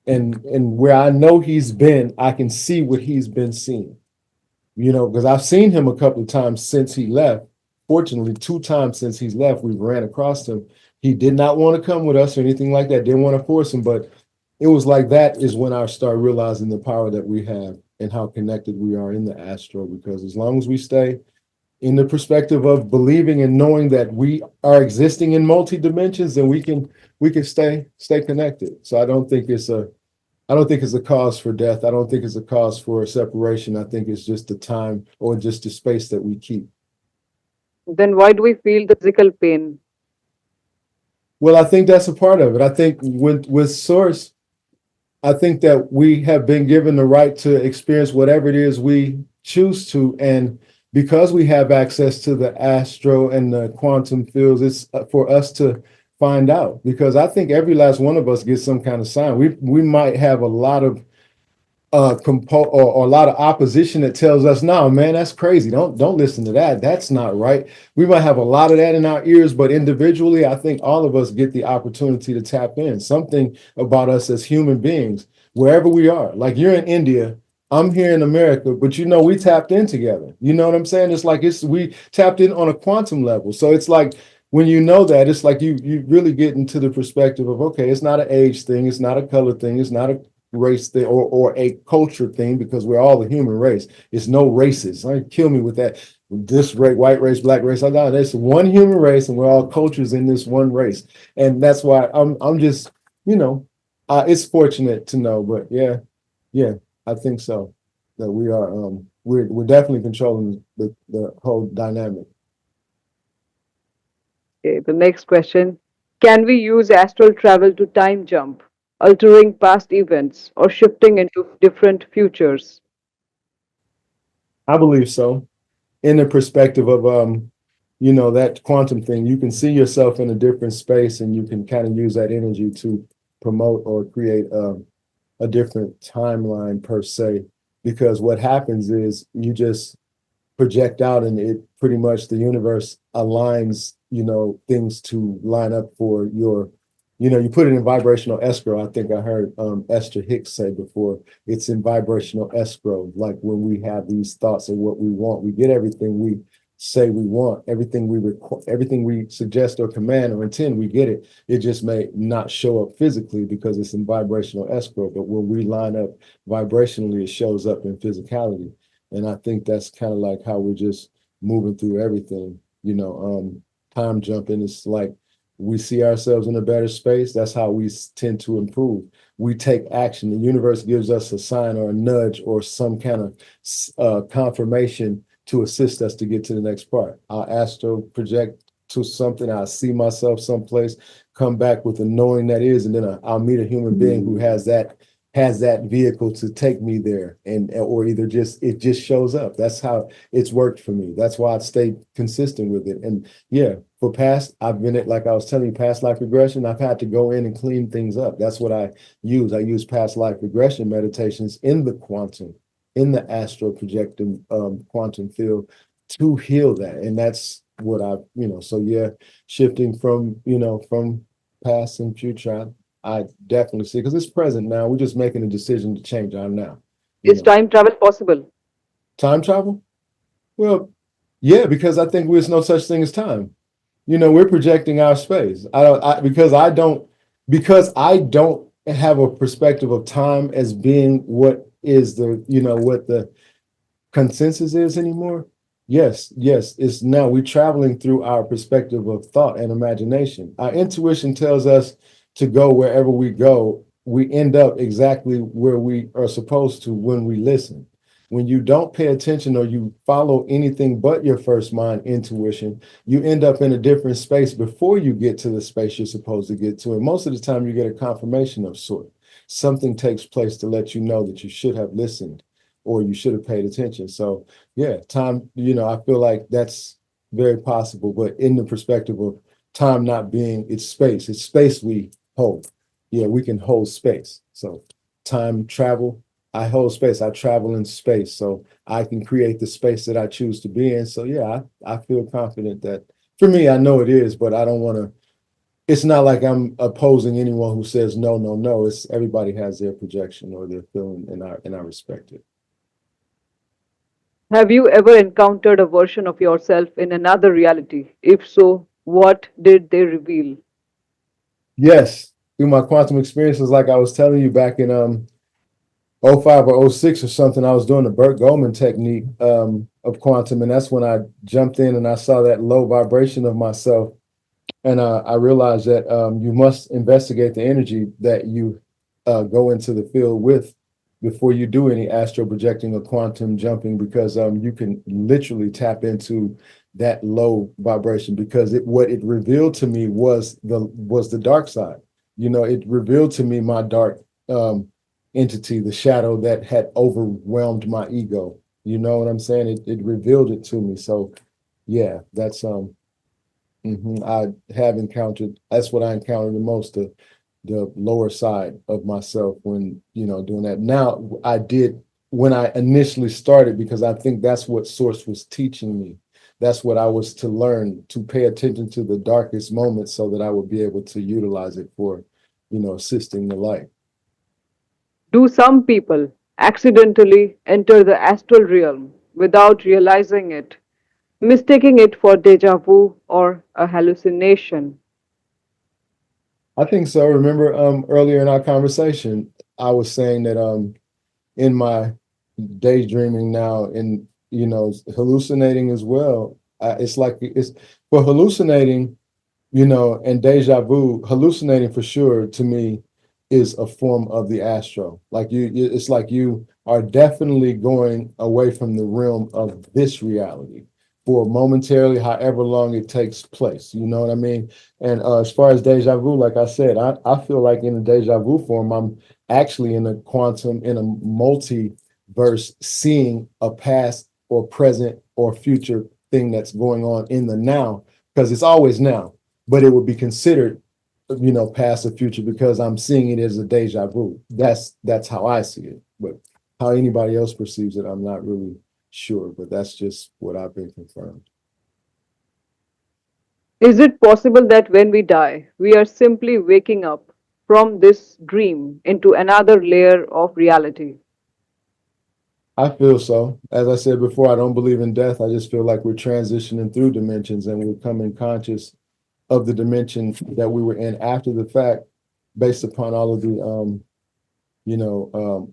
and where I know he's been, I can see what he's been seeing. Because I've seen him a couple of times since he left. Fortunately, 2 times since he's left, we ran across him. He did not want to come with us or anything like that. Didn't want to force him, but it was like that is when I started realizing the power that we have and how connected we are in the astral. Because as long as we stay in the perspective of believing and knowing that we are existing in multi dimensions, then we can stay connected. So I don't think it's a cause for death. I don't think it's a cause for separation. I think it's just the time or just the space that we keep. Then why do we feel the physical pain? Well, I think that's a part of it. I think with Source, I think that we have been given the right to experience whatever it is we choose to. And because we have access to the astro and the quantum fields, it's for us to find out. Because I think every last one of us gets some kind of sign. We might have a lot of or a lot of opposition that tells us, no, man, that's crazy. Don't listen to that. That's not right. We might have a lot of that in our ears, but individually, I think all of us get the opportunity to tap in. Something about us as human beings, wherever we are. Like, you're in India, I'm here in America, but we tapped in together. You know what I'm saying? It's like we tapped in on a quantum level. So it's like, when you know that, it's like you really get into the perspective of, okay, it's not an age thing, it's not a color thing, it's not a race thing or a culture thing, because we're all the human race. It's no races. Kill me with that. This race, white race, black race. There's one human race, and we're all cultures in this one race. And that's why I'm just, it's fortunate to know. But yeah, I think so. That we are we're definitely controlling the whole dynamic. Okay, the next question. Can we use astral travel to time jump, altering past events, or shifting into different futures? I believe so. In the perspective of that quantum thing, you can see yourself in a different space, and you can kind of use that energy to promote or create a different timeline per se, because what happens is you just project out and it pretty much the universe aligns, things to line up for your, you put it in vibrational escrow. I think I heard Esther Hicks say before, it's in vibrational escrow. Like when we have these thoughts of what we want, we get everything we say we want, everything everything we suggest or command or intend, we get it. It just may not show up physically because it's in vibrational escrow. But when we line up vibrationally, it shows up in physicality. And I think that's kind of like how we're just moving through everything. Time jumping is like we see ourselves in a better space. That's how we tend to improve. We take action. The universe gives us a sign or a nudge or some kind of confirmation to assist us to get to the next part. I'll astral project to something. I see myself someplace, come back with a knowing that is, and then I'll meet a human being who has that vehicle to take me there, or either it just shows up. That's how it's worked for me. That's why I've stayed consistent with it. And yeah, for past, I've been like I was telling you, past life regression, I've had to go in and clean things up. That's what I use. I use past life regression meditations in the astral projecting quantum field to heal that. And that's what so yeah, shifting from past and future, I definitely see, because it's present now. We're just making a decision to change our now. Is time travel possible? Time travel? Well, yeah, because I think there's no such thing as time. We're projecting our space. Because I don't have a perspective of time as being what is what the consensus is anymore. Yes, it's now we're traveling through our perspective of thought and imagination. Our intuition tells us to go wherever we go. We end up exactly where we are supposed to when we listen. When you don't pay attention or you follow anything but your first mind intuition, you end up in a different space before you get to the space you're supposed to get to. And most of the time you get a confirmation of sort. Something takes place to let you know that you should have listened or you should have paid attention. So yeah, time, I feel like that's very possible, but in the perspective of time not being, it's space we hold. Yeah, we can hold space. So time travel, I hold space. I travel in space, so I can create the space that I choose to be in. So yeah, I feel confident that for me, I know it is, but I don't want to. It's not like I'm opposing anyone who says no, no, no. It's everybody has their projection or their feeling, and I respect it. Have you ever encountered a version of yourself in another reality? If so, what did they reveal? Yes, through my quantum experiences, like I was telling you back in '05 or '06 or something, I was doing the Burt Goldman technique of quantum, and that's when I jumped in and I saw that low vibration of myself, and I realized that you must investigate the energy that you go into the field with before you do any astral projecting or quantum jumping, because you can literally tap into that low vibration, because what it revealed to me was the dark side. It revealed to me my dark entity, the shadow that had overwhelmed my ego. You know what I'm saying? It revealed it to me. So yeah, that's I have encountered, that's what I encountered the most, the lower side of myself when, doing that. Now I did when I initially started, because I think that's what Source was teaching me. That's what I was to learn, to pay attention to the darkest moments so that I would be able to utilize it for, assisting the light. Do some people accidentally enter the astral realm without realizing it, mistaking it for deja vu or a hallucination? I think so. Remember earlier in our conversation, I was saying that in my daydreaming now and hallucinating as well. It's like it's for hallucinating, and deja vu. Hallucinating for sure to me is a form of the astral. Like it's like you are definitely going away from the realm of this reality for momentarily, however long it takes place. You know what I mean? And as far as deja vu, like I said, I feel like in a deja vu form, I'm actually in a multiverse, seeing a past or present or future thing that's going on in the now, because it's always now, but it would be considered past or future, because I'm seeing it as a deja vu. That's how I see it. But how anybody else perceives it, I'm not really sure. But that's just what I've been confirmed. Is it possible that when we die, we are simply waking up from this dream into another layer of reality? I feel so. As I said before, I don't believe in death. I just feel like we're transitioning through dimensions and we're becoming conscious of the dimension that we were in after the fact, based upon all of the you know,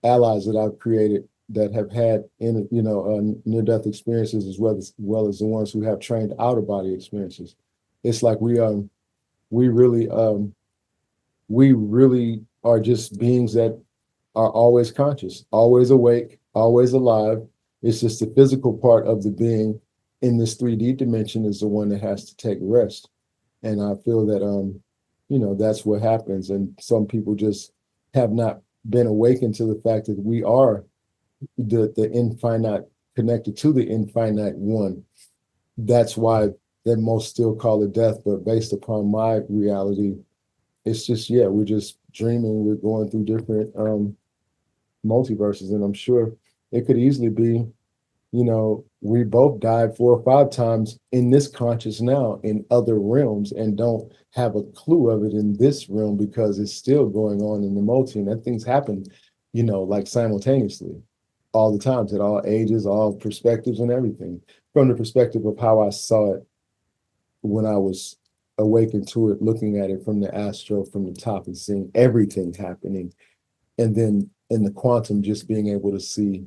allies that I've created that have had near-death experiences, as well as the ones who have trained out-of-body experiences. It's like we really we really are just beings that are always conscious, always awake, always alive. It's just the physical part of the being in this 3D dimension is the one that has to take rest. And I feel that that's what happens. And some people just have not been awakened to the fact that we are the infinite, connected to the infinite one. That's why they most still call it death. But based upon my reality, it's just, we're just dreaming. We're going through different multiverses. And I'm sure it could easily be, we both died 4 or 5 times in this conscious now in other realms and don't have a clue of it in this realm because it's still going on in the multi, and that things happen, like simultaneously all the times at all ages, all perspectives and everything. From the perspective of how I saw it when I was awakened to it, looking at it from the astral, from the top and seeing everything happening. And then in the quantum, just being able to see,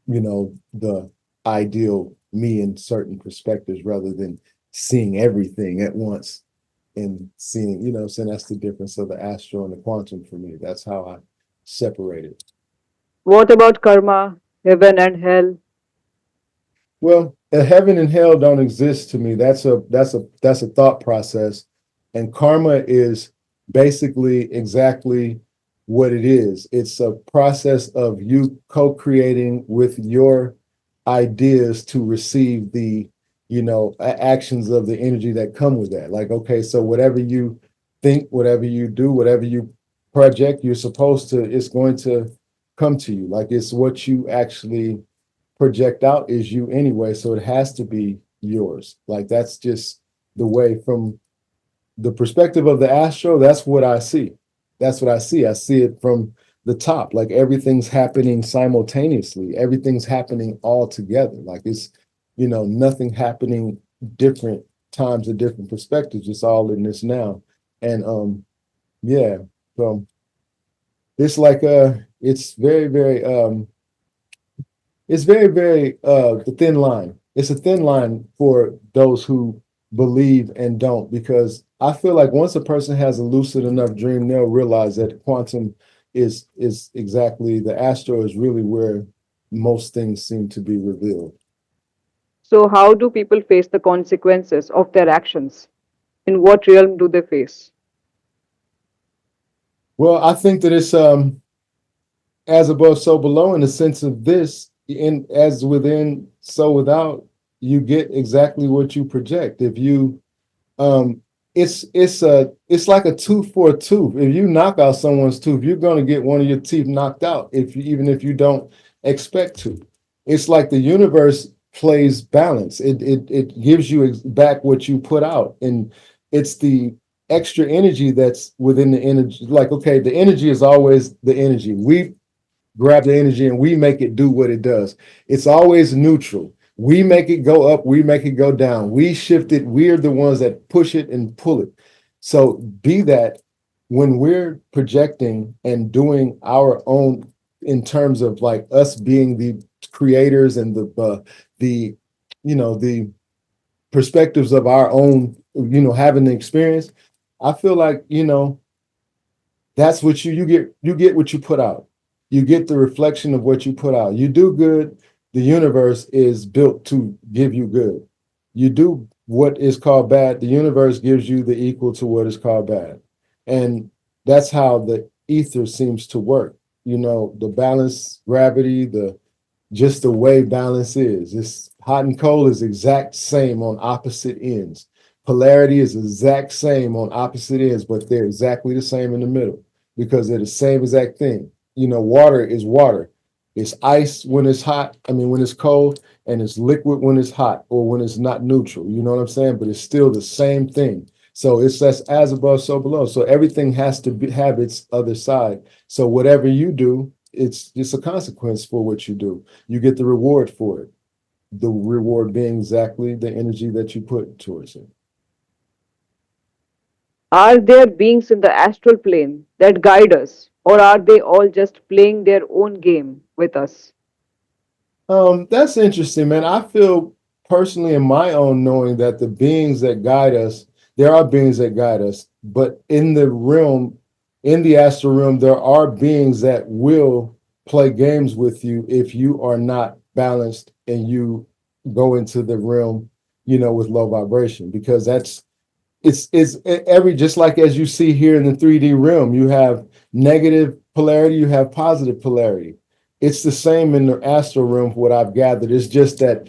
the ideal me in certain perspectives rather than seeing everything at once and seeing, so that's the difference of the astral and the quantum for me. That's how I separate it. What about karma, heaven and hell? Well, heaven and hell don't exist to me. That's a thought process, and karma is basically exactly what it is. It's a process of you co-creating with your ideas to receive the actions of the energy that come with that. Like, okay, so whatever you think, whatever you do, whatever you project, it's going to come to you. Like, it's what you actually project out is you anyway, so it has to be yours. Like, that's just the way. From the perspective of the astro, that's what I see. I see it from the top. Like, everything's happening simultaneously, everything's happening all together. Like, it's nothing happening different times or different perspectives. It's all in this now. And so it's like it's very, very the thin line. It's a thin line for those who believe and don't, because I feel like once a person has a lucid enough dream, they'll realize that quantum is exactly, the astro is really where most things seem to be revealed. So, how do people face the consequences of their actions? In what realm do they face? Well, I think that it's as above, so below, in the sense of this, in as within, so without. You get exactly what you project. If you it's like a tooth for a tooth. If you knock out someone's tooth, you're going to get one of your teeth knocked out, even if you don't expect to. It's like the universe plays balance. It gives you back what you put out, and it's the extra energy that's within the energy. Like, okay, the energy is always the energy. We grab the energy and we make it do what it does. It's always neutral. We make it go up, we make it go down. We shift it. We're the ones that push it and pull it. So be that when we're projecting and doing our own, in terms of like us being the creators and the perspectives of our own, having the experience, I feel like, that's what you get what you put out. You get the reflection of what you put out. You do good, the universe is built to give you good. You do what is called bad, the universe gives you the equal to what is called bad. And that's how the ether seems to work. The balance, gravity, just the way balance is. It's hot and cold is exact same on opposite ends. Polarity is exact same on opposite ends, but they're exactly the same in the middle because they're the same exact thing. Water is water. It's ice when it's hot, when it's cold, and it's liquid when it's hot or when it's not neutral. You know what I'm saying? But it's still the same thing. So it's just as above, so below. So everything has to have its other side. So whatever you do, it's just a consequence for what you do. You get the reward for it. The reward being exactly the energy that you put towards it. Are there beings in the astral plane that guide us, or are they all just playing their own game with us? That's interesting, man. I feel personally in my own knowing that the beings that guide us, there are beings that guide us, but in the realm, in the astral realm, there are beings that will play games with you if you are not balanced and you go into the realm, with low vibration, because it's every, just like as you see here in the 3D realm, you have negative polarity, you have positive polarity. It's the same in the astral realm, what I've gathered. It's just that,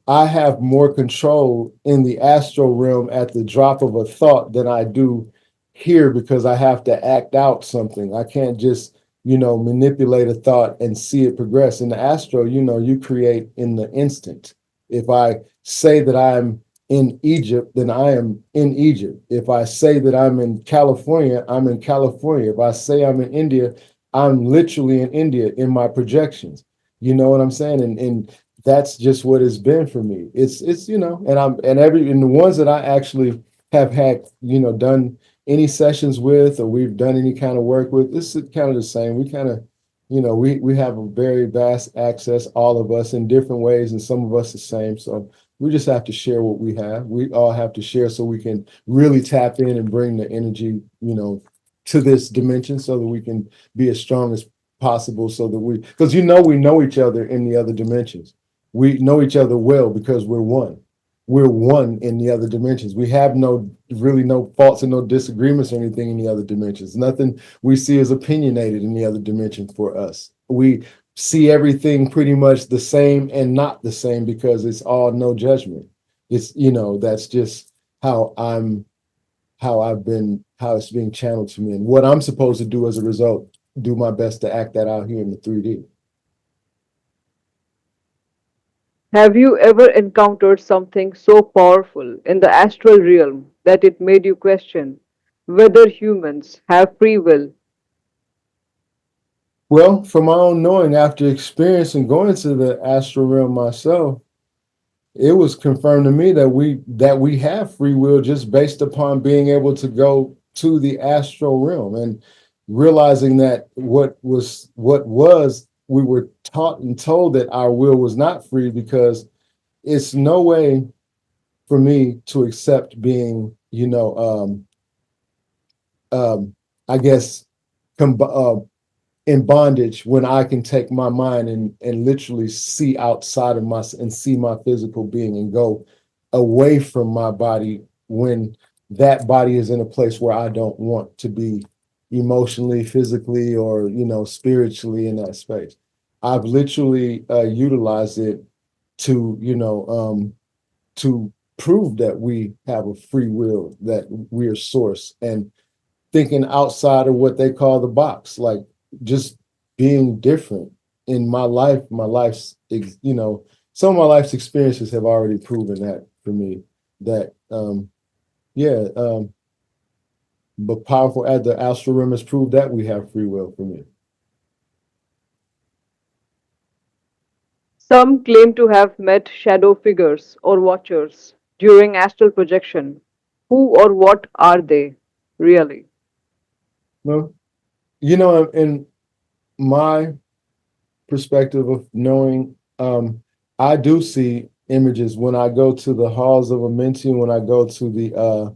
I have more control in the astral realm at the drop of a thought than I do here because I have to act out something. I can't just, manipulate a thought and see it progress. In the astral, you create in the instant. If I say that I'm in Egypt, then I am in Egypt. If I say that I'm in California, I'm in California. If I say I'm in India, I'm literally in India in my projections. You know what I'm saying? And that's just what it's been for me. It's and the ones that I actually have had, done any sessions with, or we've done any kind of work with, this is kind of the same. We kind of, we have a very vast access, all of us in different ways, and some of us the same. So we just have to share what we have. We all have to share so we can really tap in and bring the energy, to this dimension so that we can be as strong as possible so that because we know each other in the other dimensions. We know each other well because we're one. We're one in the other dimensions. We have really no faults and no disagreements or anything in the other dimensions. Nothing we see is opinionated in the other dimension for us. We see everything pretty much the same and not the same because it's all no judgment. It's, that's just how how it's being channeled to me and what I'm supposed to do as a result, do my best to act that out here in the 3D. Have you ever encountered something so powerful in the astral realm that it made you question whether humans have free will? Well, from my own knowing, after experiencing going to the astral realm myself, it was confirmed to me that we have free will just based upon being able to go to the astral realm and realizing that what was we were taught and told that our will was not free, because it's no way for me to accept being, I guess, in bondage when I can take my mind and literally see outside of my and see my physical being and go away from my body when that body is in a place where I don't want to be emotionally, physically, or spiritually in that space. I've literally utilized it to to prove that we have a free will, that we are source, and thinking outside of what they call the box, like just being different in my life. Some of my life's experiences have already proven that for me, that but powerful as the astral realm has proved that we have free will for me. Some claim to have met shadow figures or watchers during astral projection. Who or what are they, really? Well, in my perspective of knowing, I do see images when I go to the halls of Amenti, when I go to the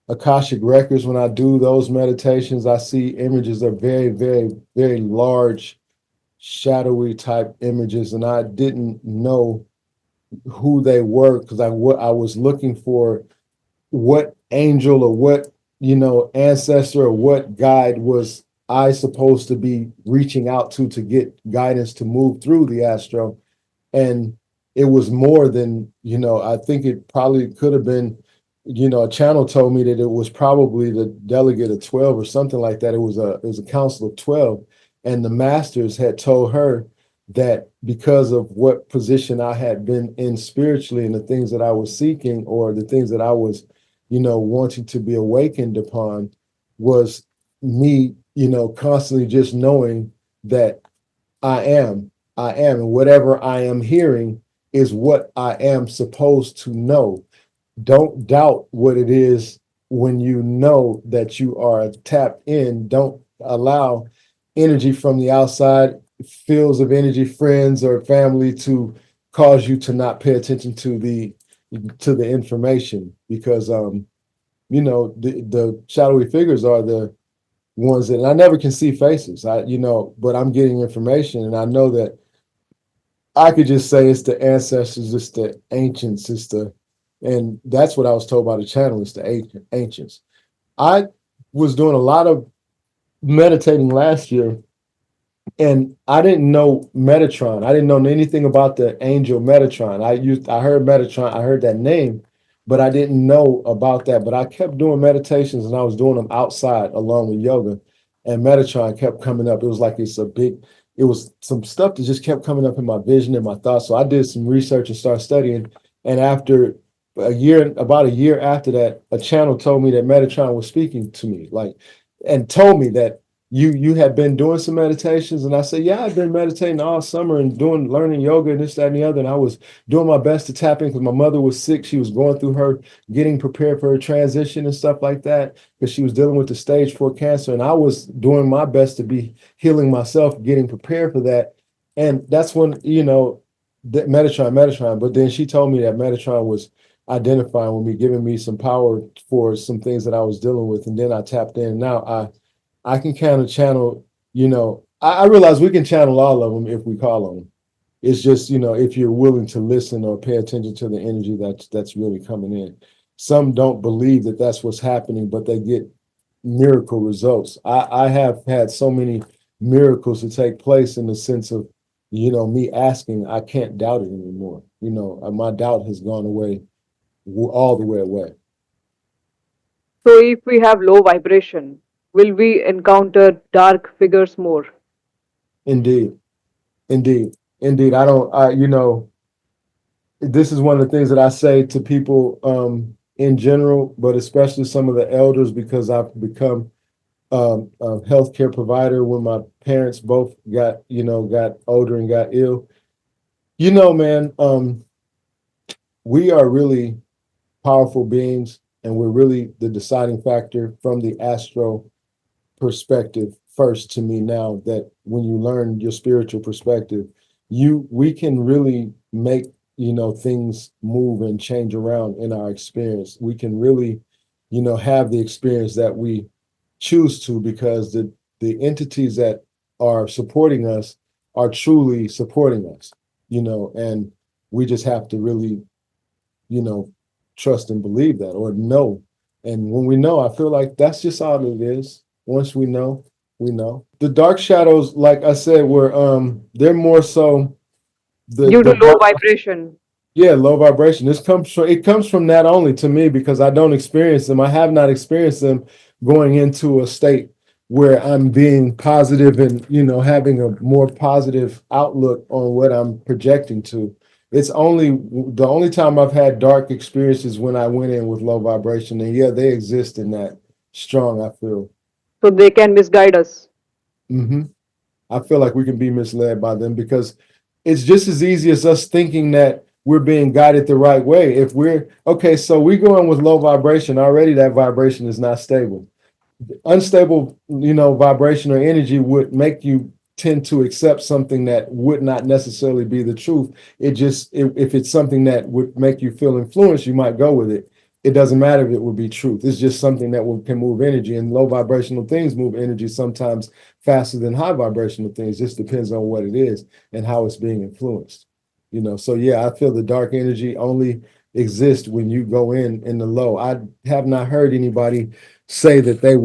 Akashic records, when I do those meditations, I see images of very, very, very large, shadowy type images, and I didn't know who they were because I was looking for what angel or what ancestor or what guide was I supposed to be reaching out to get guidance to move through the astro. And it was more than, I think it probably could have been a channel told me that it was probably the delegate of 12 or something like that. It was a council of 12, and the masters had told her that because of what position I had been in spiritually and the things that I was seeking, or the things that I was, wanting to be awakened upon, was me, constantly just knowing that I am, and whatever I am hearing is what I am supposed to know. Don't doubt what it is when you know that you are tapped in. Don't allow energy from the outside, fields of energy, friends or family, to cause you to not pay attention to the information, because the shadowy figures are the ones that, and I never can see faces. But I'm getting information, and I know that I could just say it's the ancestors, it's the ancients, and that's what I was told by the channel, it's the ancients. I was doing a lot of meditating last year, and I didn't know Metatron. I didn't know anything about the angel Metatron. I heard Metatron, I heard that name, but I didn't know about that. But I kept doing meditations, and I was doing them outside along with yoga, and Metatron kept coming up. It was like it was some stuff that just kept coming up in my vision and my thoughts. So I did some research and started studying. And after about a year after that, a channel told me that Metatron was speaking to me, and told me that you had been doing some meditations. And I said, yeah, I've been meditating all summer and learning yoga and this, that, and the other. And I was doing my best to tap in because my mother was sick. She was going through her getting prepared for her transition and stuff like that, because she was dealing with the stage 4 cancer. And I was doing my best to be healing myself, getting prepared for that. And that's when, that Metatron. But then she told me that Metatron was identifying with me, giving me some power for some things that I was dealing with. And then I tapped in. Now I can kind of channel, I realize we can channel all of them if we call on them. It's just, if you're willing to listen or pay attention to the energy that's really coming in. Some don't believe that that's what's happening, but they get miracle results. I have had so many miracles to take place, in the sense of, me asking. I can't doubt it anymore. My doubt has gone away, all the way away. So, if we have low vibration, will we encounter dark figures more? Indeed. Indeed. Indeed. This is one of the things that I say to people in general, but especially some of the elders, because I've become a healthcare provider when my parents both got older and got ill. Man, we are really powerful beings, and we're really the deciding factor from the astral perspective first, to me. Now that when you learn your spiritual perspective, we can really make things move and change around in our experience. We can really have the experience that we choose to, because the entities that are supporting us are truly supporting us, and we just have to really trust and believe that, or know. And when we know, I feel like that's just all it is. Once we know, we know. The dark shadows, like I said, they're more so Due to low vibration. yeah, low vibration. It comes from that only, to me, because I don't experience them. I have not experienced them going into a state where I'm being positive and having a more positive outlook on what I'm projecting to. It's the only time I've had dark experiences when I went in with low vibration, and yeah, they exist in that strong, I feel. So they can misguide us. Mm-hmm. I feel like we can be misled by them, because it's just as easy as us thinking that we're being guided the right way. If we're okay, so we go in with low vibration, already that vibration is not stable. Unstable, vibration or energy would make you tend to accept something that would not necessarily be the truth. If it's something that would make you feel influenced, you might go with it. It doesn't matter if it would be truth. It's just something that can move energy, and low vibrational things move energy sometimes faster than high vibrational things. Just depends on what it is and how it's being influenced. So yeah, I feel the dark energy only exists when you go in the low. I have not heard anybody say that they they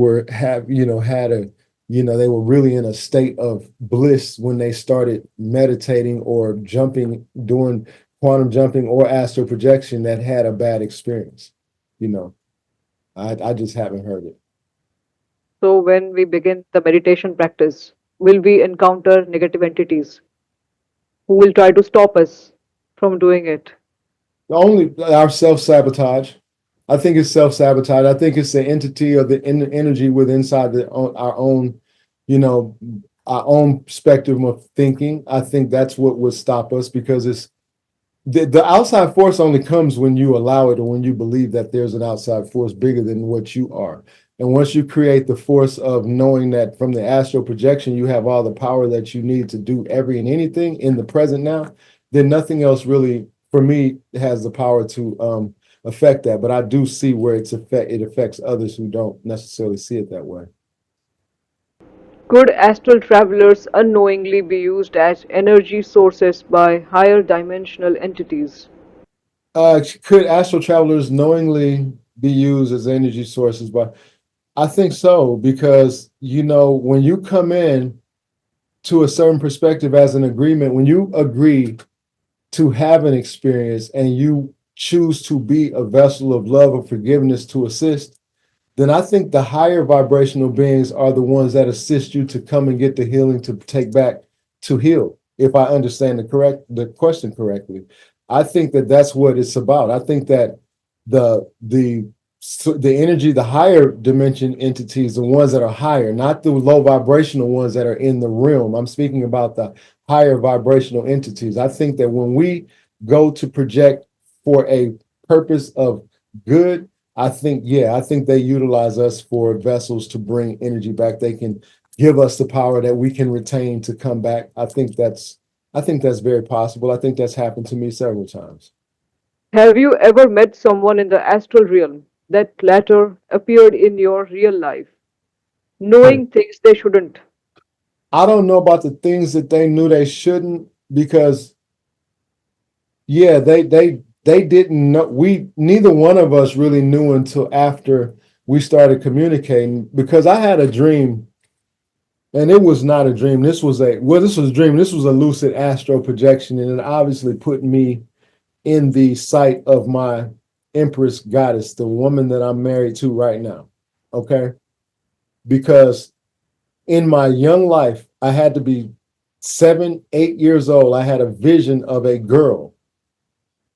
were really in a state of bliss when they started meditating or doing quantum jumping or astral projection, that had a bad experience. you know, I just haven't heard it. So, when we begin the meditation practice, will we encounter negative entities who will try to stop us from doing it? Only our self-sabotage. I think it's self-sabotage. I think it's the entity or the energy within inside our own, you know, our own spectrum of thinking. I think that's what would stop us because it's the outside force only comes when you allow it or when you believe that there's an outside force bigger than what you are. And once you create the force of knowing that from the astral projection, you have all the power that you need to do every and anything in the present now, then nothing else really, for me, has the power to affect that. But I do see where it affects others who don't necessarily see it that way. Could astral travelers unknowingly be used as energy sources by higher dimensional entities? Could astral travelers knowingly be used as energy sources? But I think so, because, when you come in to a certain perspective as an agreement, when you agree to have an experience and you choose to be a vessel of love or forgiveness to assist, then I think the higher vibrational beings are the ones that assist you to come and get the healing to take back to heal. If I understand the question correctly, I think that that's what it's about. I think that the energy, the higher dimension entities, the ones that are higher, not the low vibrational ones that are in the realm. I'm speaking about the higher vibrational entities. I think that when we go to project for a purpose of good, I think they utilize us for vessels to bring energy back. They can give us the power that we can retain to come back. I think that's very possible. I think that's happened to me several times. Have you ever met someone in the astral realm that later appeared in your real life, knowing things they shouldn't? I don't know about the things that they knew they shouldn't, because they didn't know. Neither one of us really knew until after we started communicating, because I had a dream, and it was not a dream. This was a dream. This was a lucid astral projection, and it obviously put me in the sight of my Empress goddess, the woman that I'm married to right now. Okay. Because in my young life, I had to be 7, 8 years old. I had a vision of a girl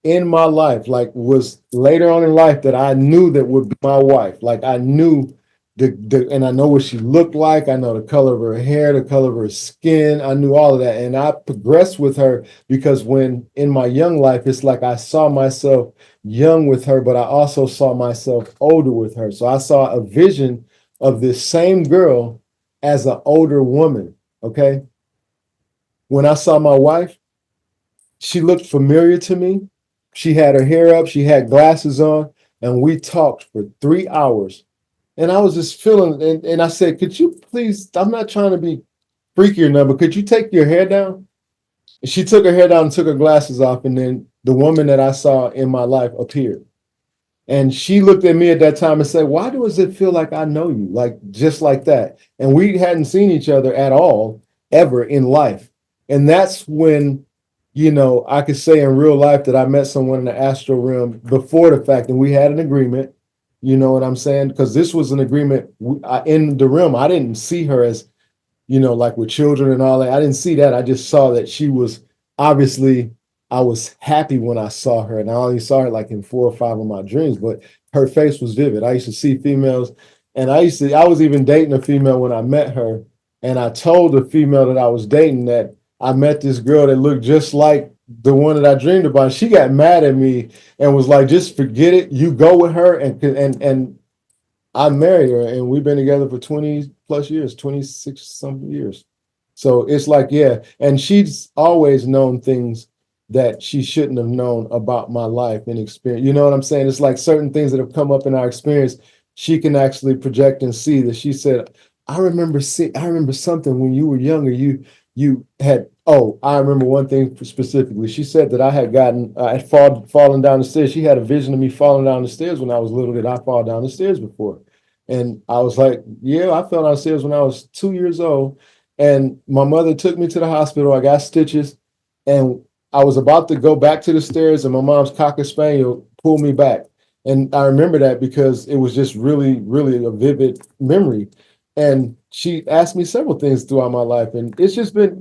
in my life, like was later on in life, that I knew that would be my wife. Like I knew and I know what she looked like. I know the color of her hair, the color of her skin. I knew all of that. And I progressed with her because when in my young life, it's like I saw myself young with her, but I also saw myself older with her. So I saw a vision of this same girl as an older woman. Okay. When I saw my wife, she looked familiar to me. She had her hair up, she had glasses on, and we talked for 3 hours. And I was just feeling, and I said, could you please, I'm not trying to be freaky or nothing, but could you take your hair down? And she took her hair down and took her glasses off, and then the woman that I saw in my life appeared. And she looked at me at that time and said, why does it feel like I know you? Like, just like that. And we hadn't seen each other at all, ever in life. And that's when, I could say in real life that I met someone in the astral realm before the fact, and we had an agreement. You know what I'm saying? Because this was an agreement in the realm. I didn't see her as, like with children and all that. I didn't see that. I just saw that she was obviously, I was happy when I saw her. And I only saw her like in 4 or 5 of my dreams, but her face was vivid. I used to see females, and I was even dating a female when I met her. And I told the female that I was dating that I met this girl that looked just like the one that I dreamed about. She got mad at me and was like, just forget it. You go with her. And I married her, and we've been together for 20 plus years, 26 something years. So it's like, yeah. And she's always known things that she shouldn't have known about my life and experience. You know what I'm saying? It's like certain things that have come up in our experience, she can actually project and see that she said, I remember something when you were younger, you had, I remember one thing specifically. She said that I had fallen down the stairs. She had a vision of me falling down the stairs when I was little. Did I fall down the stairs before? And I was like, yeah, I fell down the stairs when I was 2 years old. And my mother took me to the hospital. I got stitches, and I was about to go back to the stairs, and my mom's Cocker Spaniel pulled me back. And I remember that because it was just really, really a vivid memory. And she asked me several things throughout my life. And it's just been,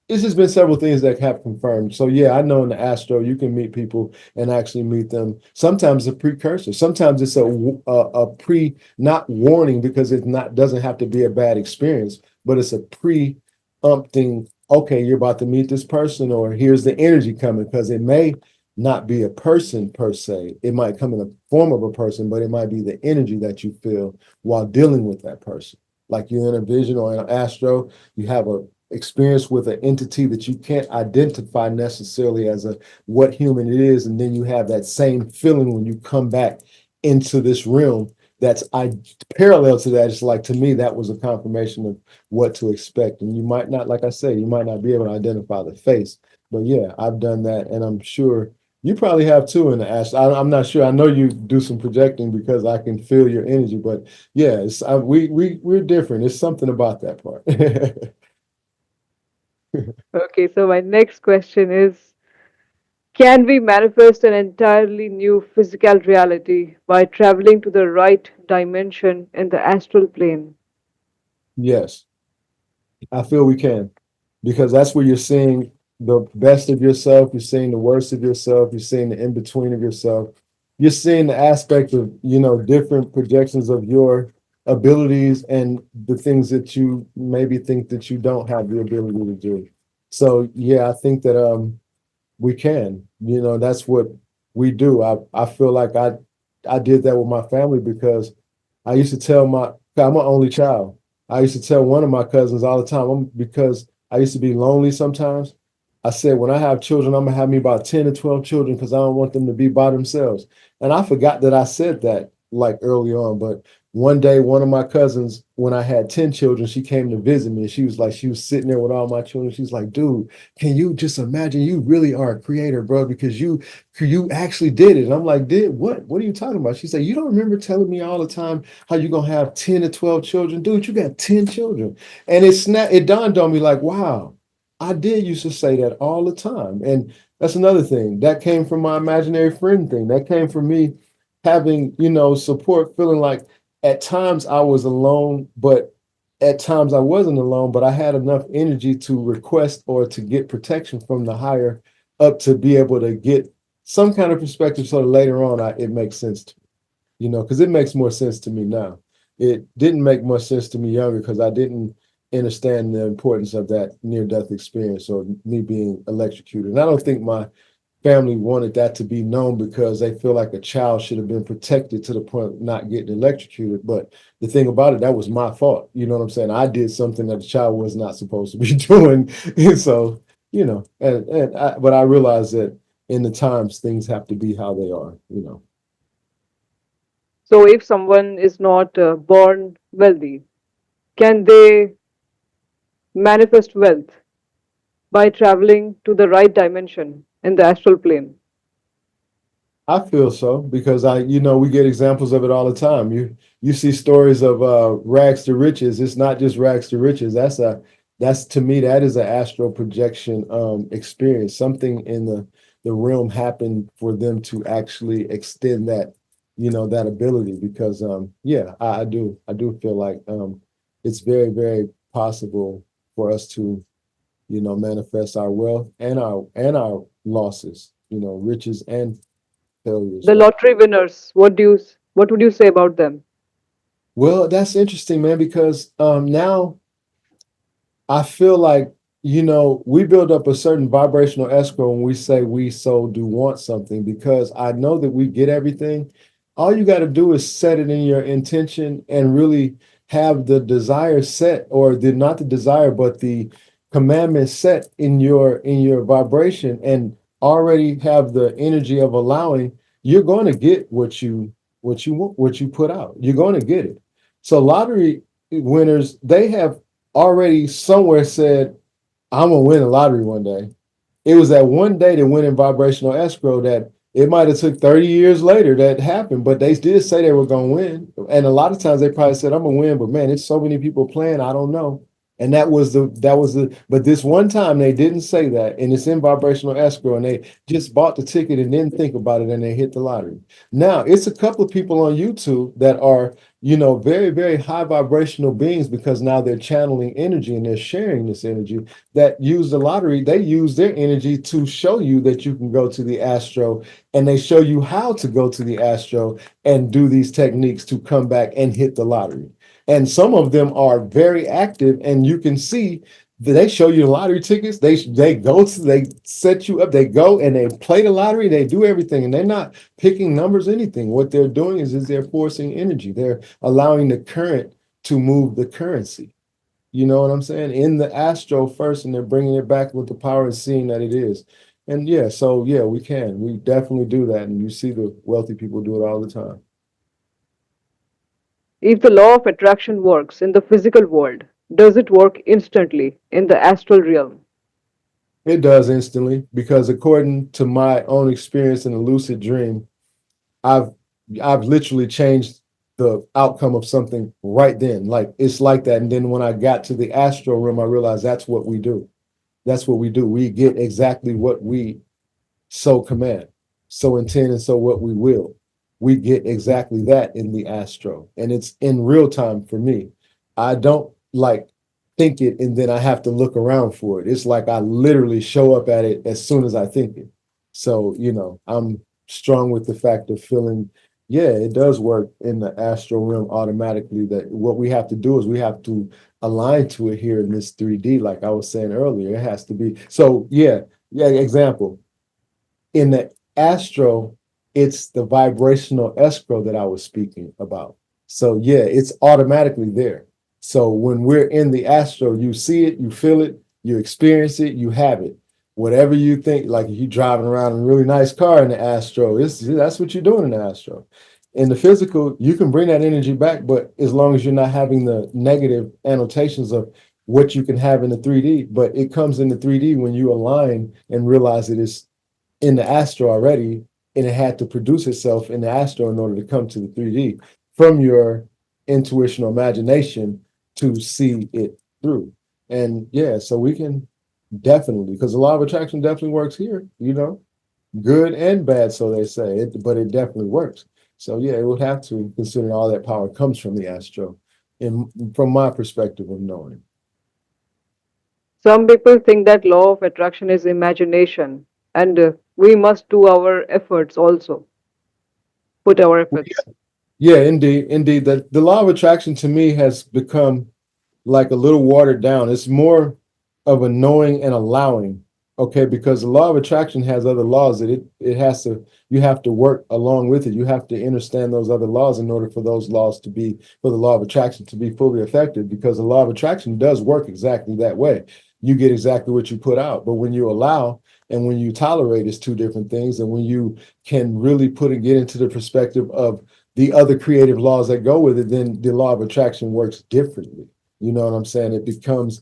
it's just been several things that have confirmed. So yeah, I know in the Astro, you can meet people and actually meet them. Sometimes a precursor, sometimes it's a pre, not warning, because it not doesn't have to be a bad experience, but it's a pre-umpting, okay, you're about to meet this person, or here's the energy coming, because it may not be a person per se. It might come in the form of a person, but it might be the energy that you feel while dealing with that person. Like you're in a vision or in an astro, you have a experience with an entity that you can't identify necessarily as a what human it is, and then you have that same feeling when you come back into this realm that's parallel to that. It's like, to me, that was a confirmation of what to expect. And you might not, like I say, you might not be able to identify the face, but yeah, I've done that, and I'm sure you probably have too in the astro. I'm not sure. I know you do some projecting because I can feel your energy, but yeah, we're different. It's something about that part. Okay, so my next question is, can we manifest an entirely new physical reality by traveling to the right dimension in the astral plane? Yes, I feel we can, because that's where you're seeing the best of yourself. You're seeing the worst of yourself. You're seeing the in between of yourself. You're seeing the aspect of, different projections of your abilities and the things that you maybe think that you don't have the ability to do. So yeah, I think that we can. That's what we do. I feel like I did that with my family, because I used to tell I'm an only child. I used to tell one of my cousins all the time, because I used to be lonely sometimes. I said, when I have children, I'm gonna have me about 10 to 12 children, because I don't want them to be by themselves. And I forgot that I said that like early on. But one day, one of my cousins, when I had 10 children, she came to visit me, and she was sitting there with all my children. She's like, dude, can you just imagine, you really are a creator, bro, because you actually did it. And I'm like, did what? What are you talking about? She said, you don't remember telling me all the time how you're gonna have 10 to 12 children? Dude, you got 10 children. And it dawned on me like, wow, I did used to say that all the time. And that's another thing. That came from my imaginary friend thing. That came from me having, support, feeling like at times I was alone, but at times I wasn't alone, but I had enough energy to request or to get protection from the higher up to be able to get some kind of perspective, so that later on it makes sense to me, because it makes more sense to me now. It didn't make much sense to me younger, because I didn't understand the importance of that near-death experience, or me being electrocuted. And I don't think my family wanted that to be known, because they feel like a child should have been protected to the point of not getting electrocuted. But the thing about it, that was my fault. You know what I'm saying? I did something that the child was not supposed to be doing. And so, but I realized that in the times, things have to be how they are. So, if someone is not born wealthy, can they manifest wealth by traveling to the right dimension in the astral plane? I feel so, because we get examples of it all the time. You see stories of rags to riches. It's not just rags to riches. That's to me, that is an astral projection experience. Something in the realm happened for them to actually extend that ability. Because yeah, I do feel like it's very, very possible for us to manifest our wealth and our losses, riches and failures. The lottery winners, what would you say about them? Well, that's interesting, man, because now I feel like, we build up a certain vibrational escrow when we say we so do want something, because I know that we get everything. All you got to do is set it in your intention and really have the desire set, or not the desire, but the commandment set in your vibration, and already have the energy of allowing. You're going to get what you want, what you put out. You're going to get it. So lottery winners, they have already somewhere said, I'm gonna win a lottery one day. It was that one day that went in vibrational escrow, that it might have took 30 years later that happened, but they did say they were gonna win. And a lot of times they probably said, I'm gonna win, but man, it's so many people playing, I don't know. And but this one time they didn't say that, and it's in vibrational escrow, and they just bought the ticket and didn't think about it, and they hit the lottery. Now it's a couple of people on YouTube that are, very, very high vibrational beings, because now they're channeling energy and they're sharing this energy that use the lottery. They use their energy to show you that you can go to the astro, and they show you how to go to the astro and do these techniques to come back and hit the lottery. And some of them are very active, and you can see that they show you the lottery tickets. They set you up, they go and they play the lottery, they do everything, and they're not picking numbers, anything. What they're doing is they're forcing energy. They're allowing the current to move the currency. You know what I'm saying? In the astro first, and they're bringing it back with the power of seeing that it is. And we definitely do that. And you see the wealthy people do it all the time. If the law of attraction works in the physical world, does it work instantly in the astral realm? It does instantly, because according to my own experience in a lucid dream, I've I've literally changed the outcome of something right then. Like, it's like that. And then when I got to the astral realm, I realized that's what we do. That's what we do. We get exactly what we so command, so intend, and so what we will. We get exactly that in the astro, and it's in real time for me. I don't like think it and then I have to look around for it. It's like I literally show up at it as soon as I think it. So, I'm strong with the fact of feeling, yeah, it does work in the astral realm automatically. That what we have to do is we have to align to it here in this 3D, like I was saying earlier. It has to be. So, example. In the astro, it's the vibrational escrow that I was speaking about. So, it's automatically there. So when we're in the astro, you see it, you feel it, you experience it, you have it. Whatever you think, like if you're driving around in a really nice car in the astro, that's what you're doing in the astro. In the physical, you can bring that energy back, but as long as you're not having the negative annotations of what you can have in the 3D, but it comes in the 3D when you align and realize it is in the astro already, and it had to produce itself in the astro in order to come to the 3D from your intuition or imagination to see it through. And so we can definitely, because the law of attraction definitely works here, good and bad, so they say, but it definitely works. So it would have to, considering all that power comes from the astro, from my perspective of knowing. Some people think that law of attraction is imagination, and we must do our efforts also, put our efforts. Yeah, indeed. That the law of attraction to me has become like a little watered down. It's more of a knowing and allowing, okay? Because the law of attraction has other laws that you have to work along with it. You have to understand those other laws in order for the law of attraction to be fully effective, because the law of attraction does work exactly that way. You get exactly what you put out. But when you allow and when you tolerate, it's two different things. And when you can really get into the perspective of the other creative laws that go with it, then the law of attraction works differently. You know what I'm saying? It becomes,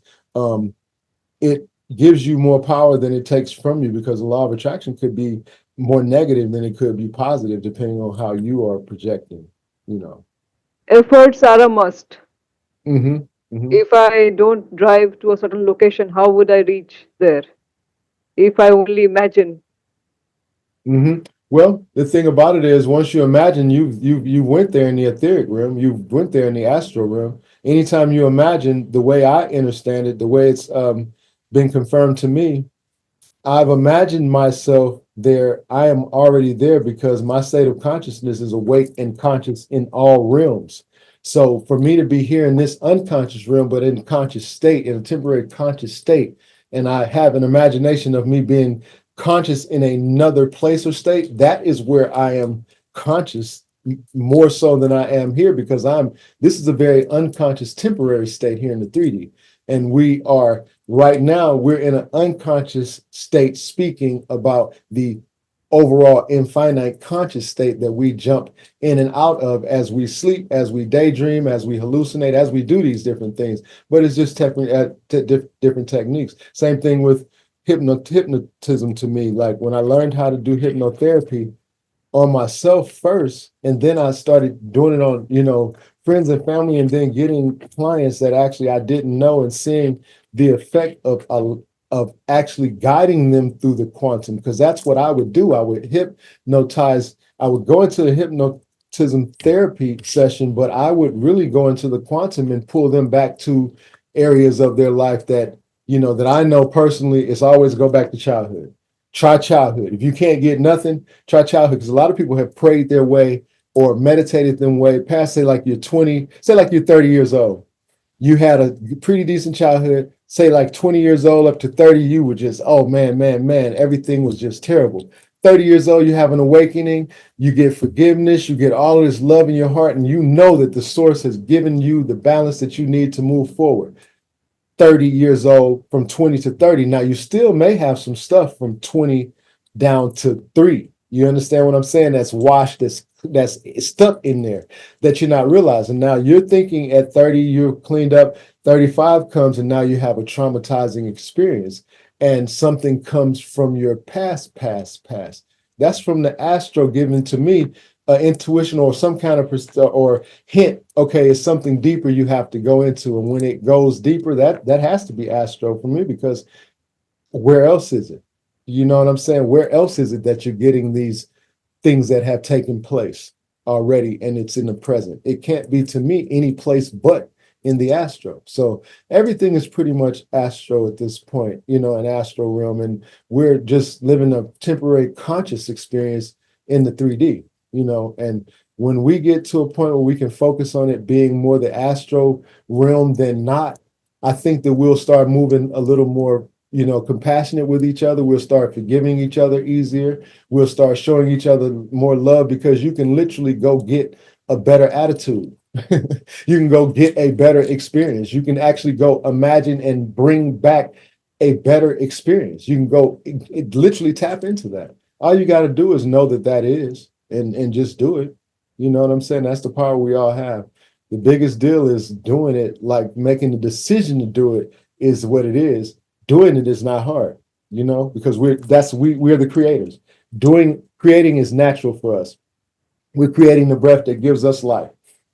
it gives you more power than it takes from you, because the law of attraction could be more negative than it could be positive, depending on how you are projecting, Efforts are a must. Mm-hmm. Mm-hmm. If I don't drive to a certain location, how would I reach there? If I only imagine. Mm-hmm. Well, the thing about it is, once you imagine, you went there in the etheric realm, you went there in the astral realm. Anytime you imagine, the way I understand it, the way it's been confirmed to me, I've imagined myself there. I am already there, because my state of consciousness is awake and conscious in all realms. So for me to be here in this unconscious realm, but in conscious state, in a temporary conscious state, and I have an imagination of me being conscious in another place or state, that is where I am conscious more so than I am here, because this is a very unconscious temporary state here in the 3D. And right now, we're in an unconscious state, speaking about the overall infinite conscious state that we jump in and out of as we sleep, as we daydream, as we hallucinate, as we do these different things. But it's just different techniques. Same thing with hypnotism to me. Like when I learned how to do hypnotherapy on myself first, and then I started doing it on, friends and family, and then getting clients that actually I didn't know, and seeing the effect of actually guiding them through the quantum, because that's what I would do. I would hypnotize. I would go into the hypnotism therapy session, but I would really go into the quantum and pull them back to areas of their life that, that I know personally. Is always go back to childhood. Try childhood. If you can't get nothing, try childhood, because a lot of people have prayed their way or meditated their way past, say like you're 20, say like you're 30 years old. You had a pretty decent childhood. Say like 20 years old up to 30, you were just, oh man, man, man, everything was just terrible. 30 years old, you have an awakening, you get forgiveness, you get all of this love in your heart, and you know that the source has given you the balance that you need to move forward. 30 years old, from 20 to 30. Now, you still may have some stuff from 20 down to 3. You understand what I'm saying? That's washed, that's stuck in there that you're not realizing. Now, you're thinking at 30, you're cleaned up. 35 comes, and now you have a traumatizing experience, and something comes from your past. That's from the astro given to me, intuition or some kind of or hint. Okay, it's something deeper you have to go into, and when it goes deeper, that has to be astro for me, because where else is it? You know what I'm saying? Where else is it that you're getting these things that have taken place already, and it's in the present? It can't be, to me, any place but in the astro. So everything is pretty much astro at this point, an astro realm, and we're just living a temporary conscious experience in the 3D. And when we get to a point where we can focus on it being more the astro realm than not, I think that we'll start moving a little more, compassionate with each other. We'll start forgiving each other easier. We'll start showing each other more love, because you can literally go get a better attitude. You can go get a better experience. You can actually go imagine and bring back a better experience. You can go literally tap into that. All you got to do is know that is, and just do it. You know what I'm saying? That's the power we all have. The biggest deal is doing it, like making the decision to do it is what it is. Doing it is not hard, because we're the creators. Creating is natural for us. We're creating the breath that gives us life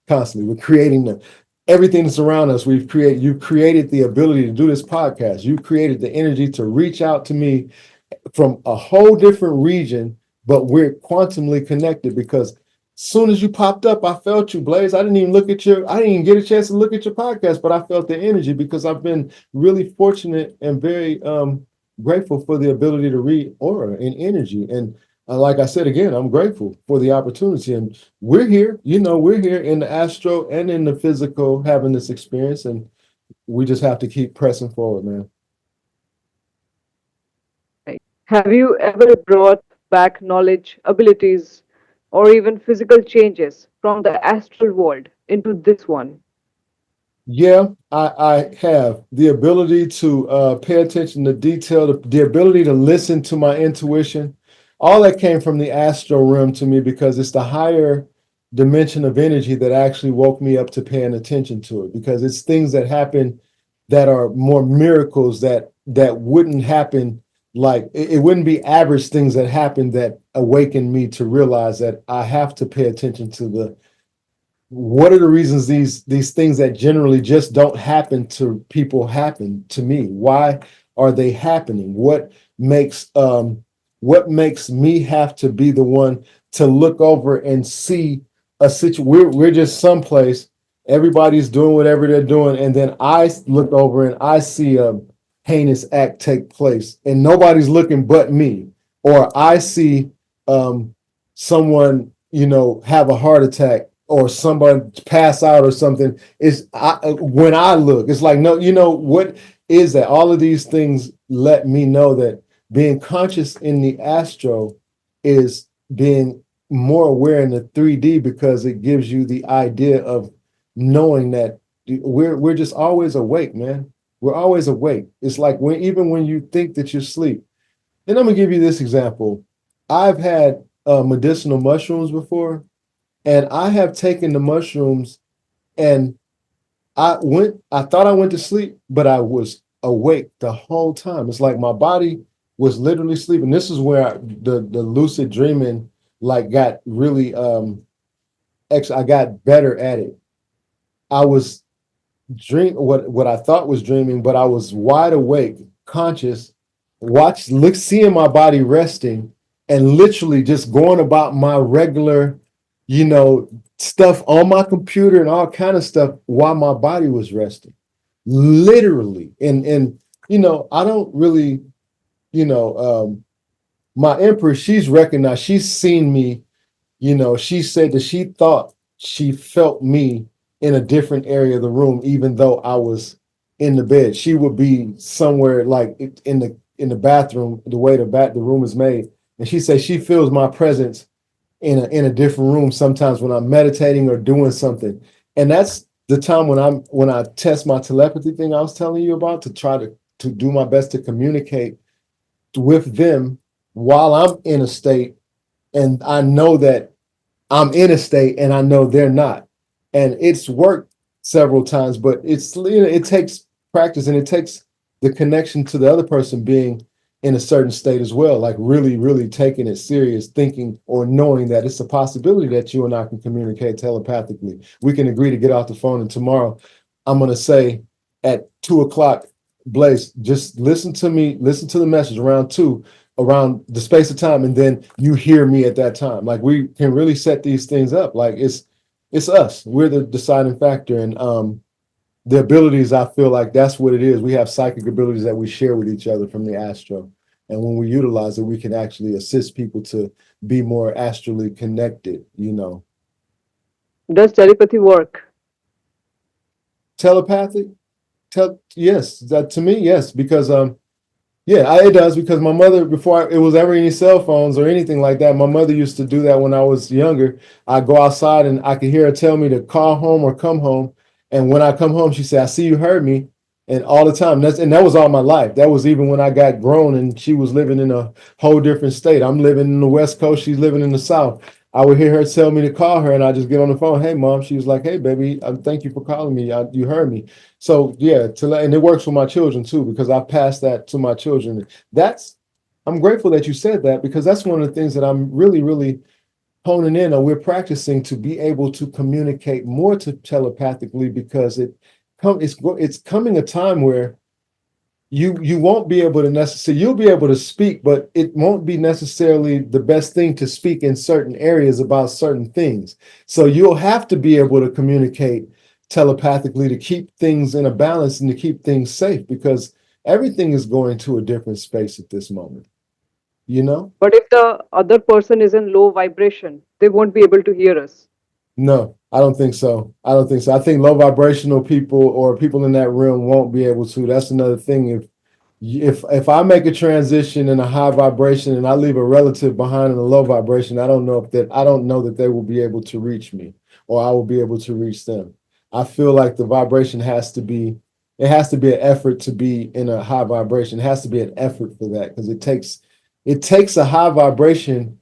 constantly. We're creating everything that's around us. You've created the ability to do this podcast. You created the energy to reach out to me from a whole different region, but we're quantumly connected, because soon as you popped up, I felt you, Blaze. I didn't even get a chance to look at your podcast, but I felt the energy, because I've been really fortunate and very grateful for the ability to read aura and energy. And like I said, again, I'm grateful for the opportunity. And we're here, we're here in the astro and in the physical having this experience. And we just have to keep pressing forward, man. Have you ever brought back knowledge, abilities, or even physical changes from the astral world into this one? Yeah, I have the ability to pay attention to detail, the ability to listen to my intuition. All that came from the astral realm to me, because it's the higher dimension of energy that actually woke me up to paying attention to it, because it's things that happen that are more miracles that wouldn't happen. Like it wouldn't be average things that happen that awakened me to realize that I have to pay attention to what are the reasons these things that generally just don't happen to people happen to me. Why are they happening? What makes me have to be the one to look over and see a situation? We're just someplace, everybody's doing whatever they're doing, and then I look over and I see a heinous act take place, and nobody's looking but me. Or I see someone, have a heart attack, or somebody pass out or something. When I look, it's like, no, what is that? All of these things let me know that being conscious in the astro is being more aware in the 3D, because it gives you the idea of knowing that we're just always awake, man. We're always awake. It's like even when you think that you're asleep. And I'm gonna give you this example. I've had medicinal mushrooms before, and I have taken the mushrooms, and I thought I went to sleep, but I was awake the whole time. It's like my body was literally sleeping. This is where the lucid dreaming got really I got better at it. I was what I thought was dreaming, but I was wide awake, conscious, seeing my body resting, and literally just going about my regular, you know, stuff on my computer and all kind of stuff while my body was resting, literally. And I don't really, you know, my empress, she's recognized, she's seen me. She said that she thought she felt me in a different area of the room, even though I was in the bed. She would be somewhere like in the bathroom, the way the room is made, and she said she feels my presence in a different room sometimes when I'm meditating or doing something. And that's the time when I test my telepathy thing I was telling you about, to try to do my best to communicate with them while I'm in a state, and I know that I'm in a state and I know they're not. And it's worked several times, but it takes practice, and it takes the connection to the other person being in a certain state as well, like really, really taking it serious, thinking or knowing that it's a possibility that you and I can communicate telepathically. We can agree to get off the phone, and tomorrow I'm going to say at 2 o'clock, Blaze, just listen to me, listen to the message around 2, around the space of time, and then you hear me at that time. Like, we can really set these things up. Like, it's us. We're the deciding factor. And the abilities, I feel like that's what it is. We have psychic abilities that we share with each other from the astro. And when we utilize it, we can actually assist people to be more astrally connected. Does telepathy work? Telepathic? Yes, that to me, yes, because yeah, it does, because my mother, before it was ever any cell phones or anything like that, my mother used to do that when I was younger. I'd go outside and I could hear her tell me to call home or come home. And when I come home, she said, "I see you heard me." And all the time. That was all my life. That was even when I got grown and she was living in a whole different state. I'm living in the West Coast. She's living in the South. I would hear her tell me to call her, and I just get on the phone. "Hey, mom." She was like, "Hey, baby, thank you for calling me. You heard me." So yeah, and it works for my children too, because I've passed that to my children. I'm grateful that you said that, because that's one of the things that I'm really, really honing in on. We're practicing to be able to communicate more to telepathically, because it's coming a time where you won't be able to necessarily, you'll be able to speak, but it won't be necessarily the best thing to speak in certain areas about certain things. So you'll have to be able to communicate telepathically to keep things in a balance and to keep things safe, because everything is going to a different space at this moment, you know? But if the other person is in low vibration, they won't be able to hear us. No, I don't think so. I don't think so. I think low vibrational people or people in that realm won't be able to. That's another thing. If I make a transition in a high vibration and I leave a relative behind in a low vibration, I don't know that they will be able to reach me, or I will be able to reach them. I feel like the vibration it has to be an effort to be in a high vibration. It has to be an effort for that, because it takes a high vibration,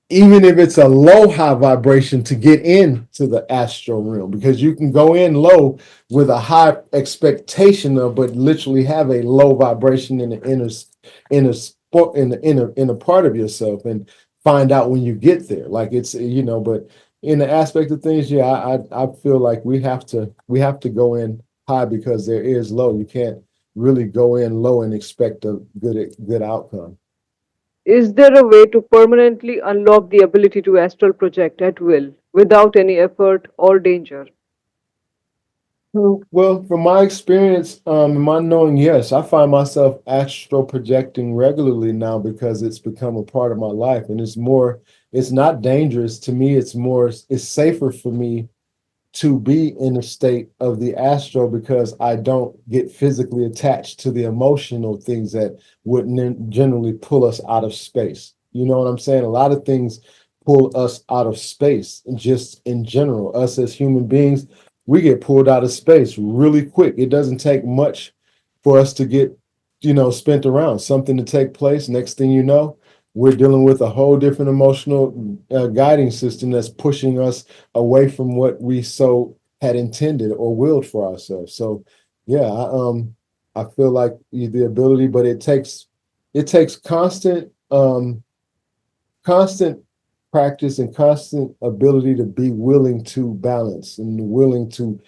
even if it's a low high vibration, to get into the astral realm, because you can go in low with a high expectation of, but literally have a low vibration in the inner part of yourself, and find out when you get there. Like, but in the aspect of things, yeah, I feel like we have to go in high, because there is low. You can't really go in low and expect a good outcome. Is there a way to permanently unlock the ability to astral project at will without any effort or danger? Well, from my experience, and my knowing, yes, I find myself astral projecting regularly now, because it's become a part of my life, and it's not dangerous to me. It's safer for me to be in a state of the astral, because I don't get physically attached to the emotional things that would generally pull us out of space. You know what I'm saying? A lot of things pull us out of space, just in general. Us as human beings, we get pulled out of space really quick. It doesn't take much for us to get, spent around, something to take place. Next thing you know, we're dealing with a whole different emotional guiding system that's pushing us away from what we so had intended or willed for ourselves. So, yeah, I feel like the ability, but it takes constant practice and constant ability to be willing to balance and willing to,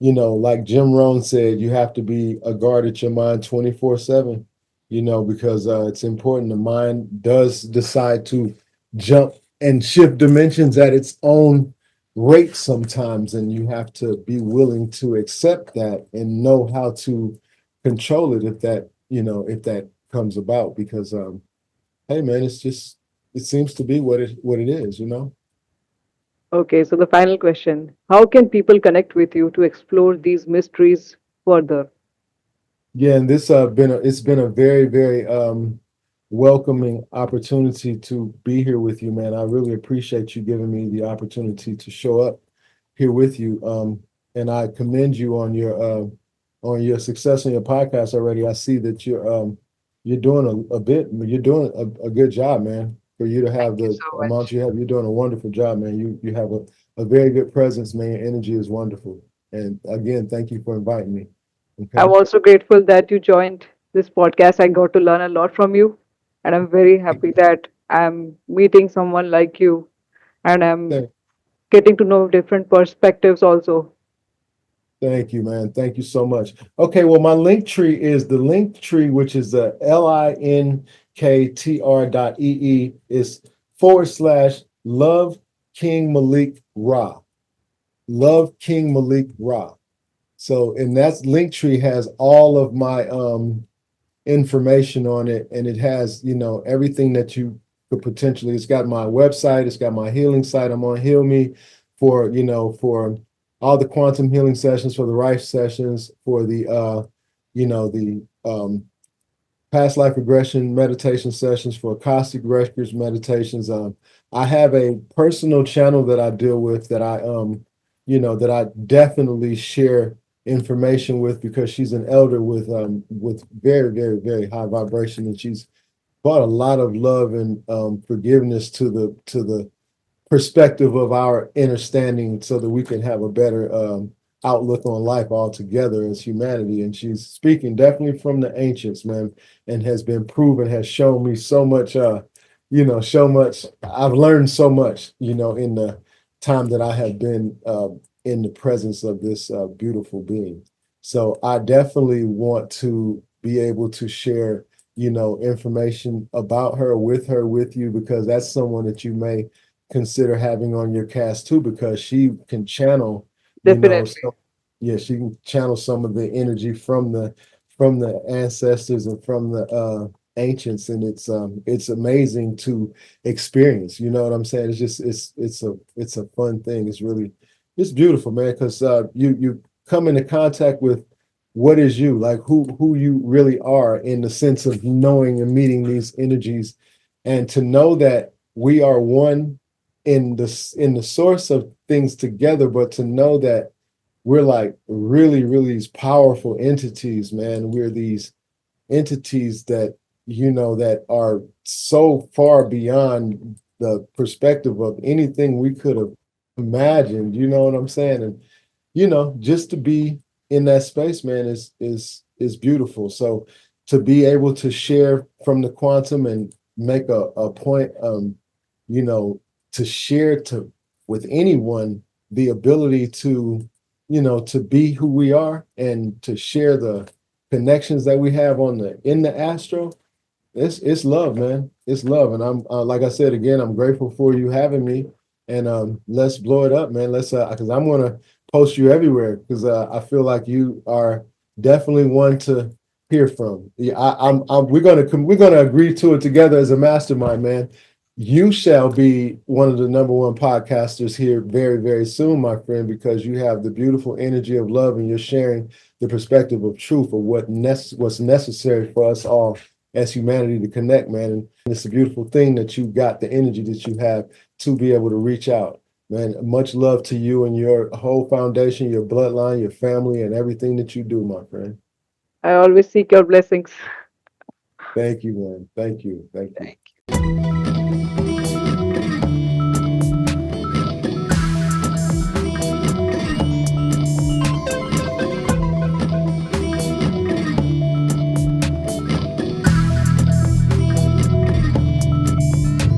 like Jim Rohn said, you have to be a guard at your mind 24/7, because it's important. The mind does decide to jump and shift dimensions at its own rate sometimes, and you have to be willing to accept that and know how to control it if that comes about, because hey man, it seems to be what it is. Okay, so the final question: how can people connect with you to explore these mysteries further? Yeah, and this it's been a very, very welcoming opportunity to be here with you, man. I really appreciate you giving me the opportunity to show up here with you. And I commend you on your success on your podcast already. I see that you're doing you're doing a good job, man. For you to have Thank you the so amount much. you have, you're doing a wonderful job, man. You have a very good presence, man. Your energy is wonderful. And again, thank you for inviting me. I'm Okay. also grateful that you joined this podcast. I got to learn a lot from you, and I'm very happy that I'm meeting someone like you, and I'm Thank, getting to know different perspectives also. thank you, man. Thank you so much. Okay, well, my link tree is the link tree, which is the linktr.ee is / love King Malik Ra. Love King Malik Ra. So, and that's link tree has all of my information on it, and it has everything that you could potentially. It's got my website, it's got my healing site. I'm on Heal Me for all the quantum healing sessions, for the Rife sessions, for the past life regression meditation sessions, for Acoustic Records meditations. I have a personal channel that I deal with that I definitely share information with, because she's an elder with very, very, very high vibration, and she's brought a lot of love and forgiveness to the perspective of our understanding, so that we can have a better outlook on life altogether as humanity. And she's speaking definitely from the ancients, man, and has been proven, has shown me so much, so much. I've learned so much, in the time that I have been in the presence of this beautiful being. So I definitely want to be able to share, information about her with you, because that's someone that you may consider having on your cast too, because she can channel, Definitely. yeah, she can channel some of the energy from the ancestors and from the ancients, and it's amazing to experience. You know what I'm saying? It's just it's a fun thing. It's beautiful, man, because you come into contact with what is you, like who you really are, in the sense of knowing and meeting these energies, and to know that we are one in the source of things together, but to know that we're like really, really these powerful entities, man. We're these entities that are so far beyond the perspective of anything we could have imagined. You know what I'm saying? And just to be in that space, man, is beautiful. So to be able to share from the quantum and make a point, you know, to share to with anyone the ability to be who we are, and to share the connections that we have in the astral. It's love, man. It's love, and I'm like I said again, I'm grateful for you having me, and let's blow it up, man. Let's because I'm gonna post you everywhere, because I feel like you are definitely one to hear from. Yeah, we're gonna agree to it together as a mastermind, man. You shall be one of the number one podcasters here very, very soon, my friend, because you have the beautiful energy of love, and you're sharing the perspective of truth of what's necessary for us all as humanity to connect, man. And it's a beautiful thing that you got the energy that you have to be able to reach out, man. Much love to you and your whole foundation, your bloodline, your family, and everything that you do, my friend. I always seek your blessings. Thank you, man. Thank you. Thank you.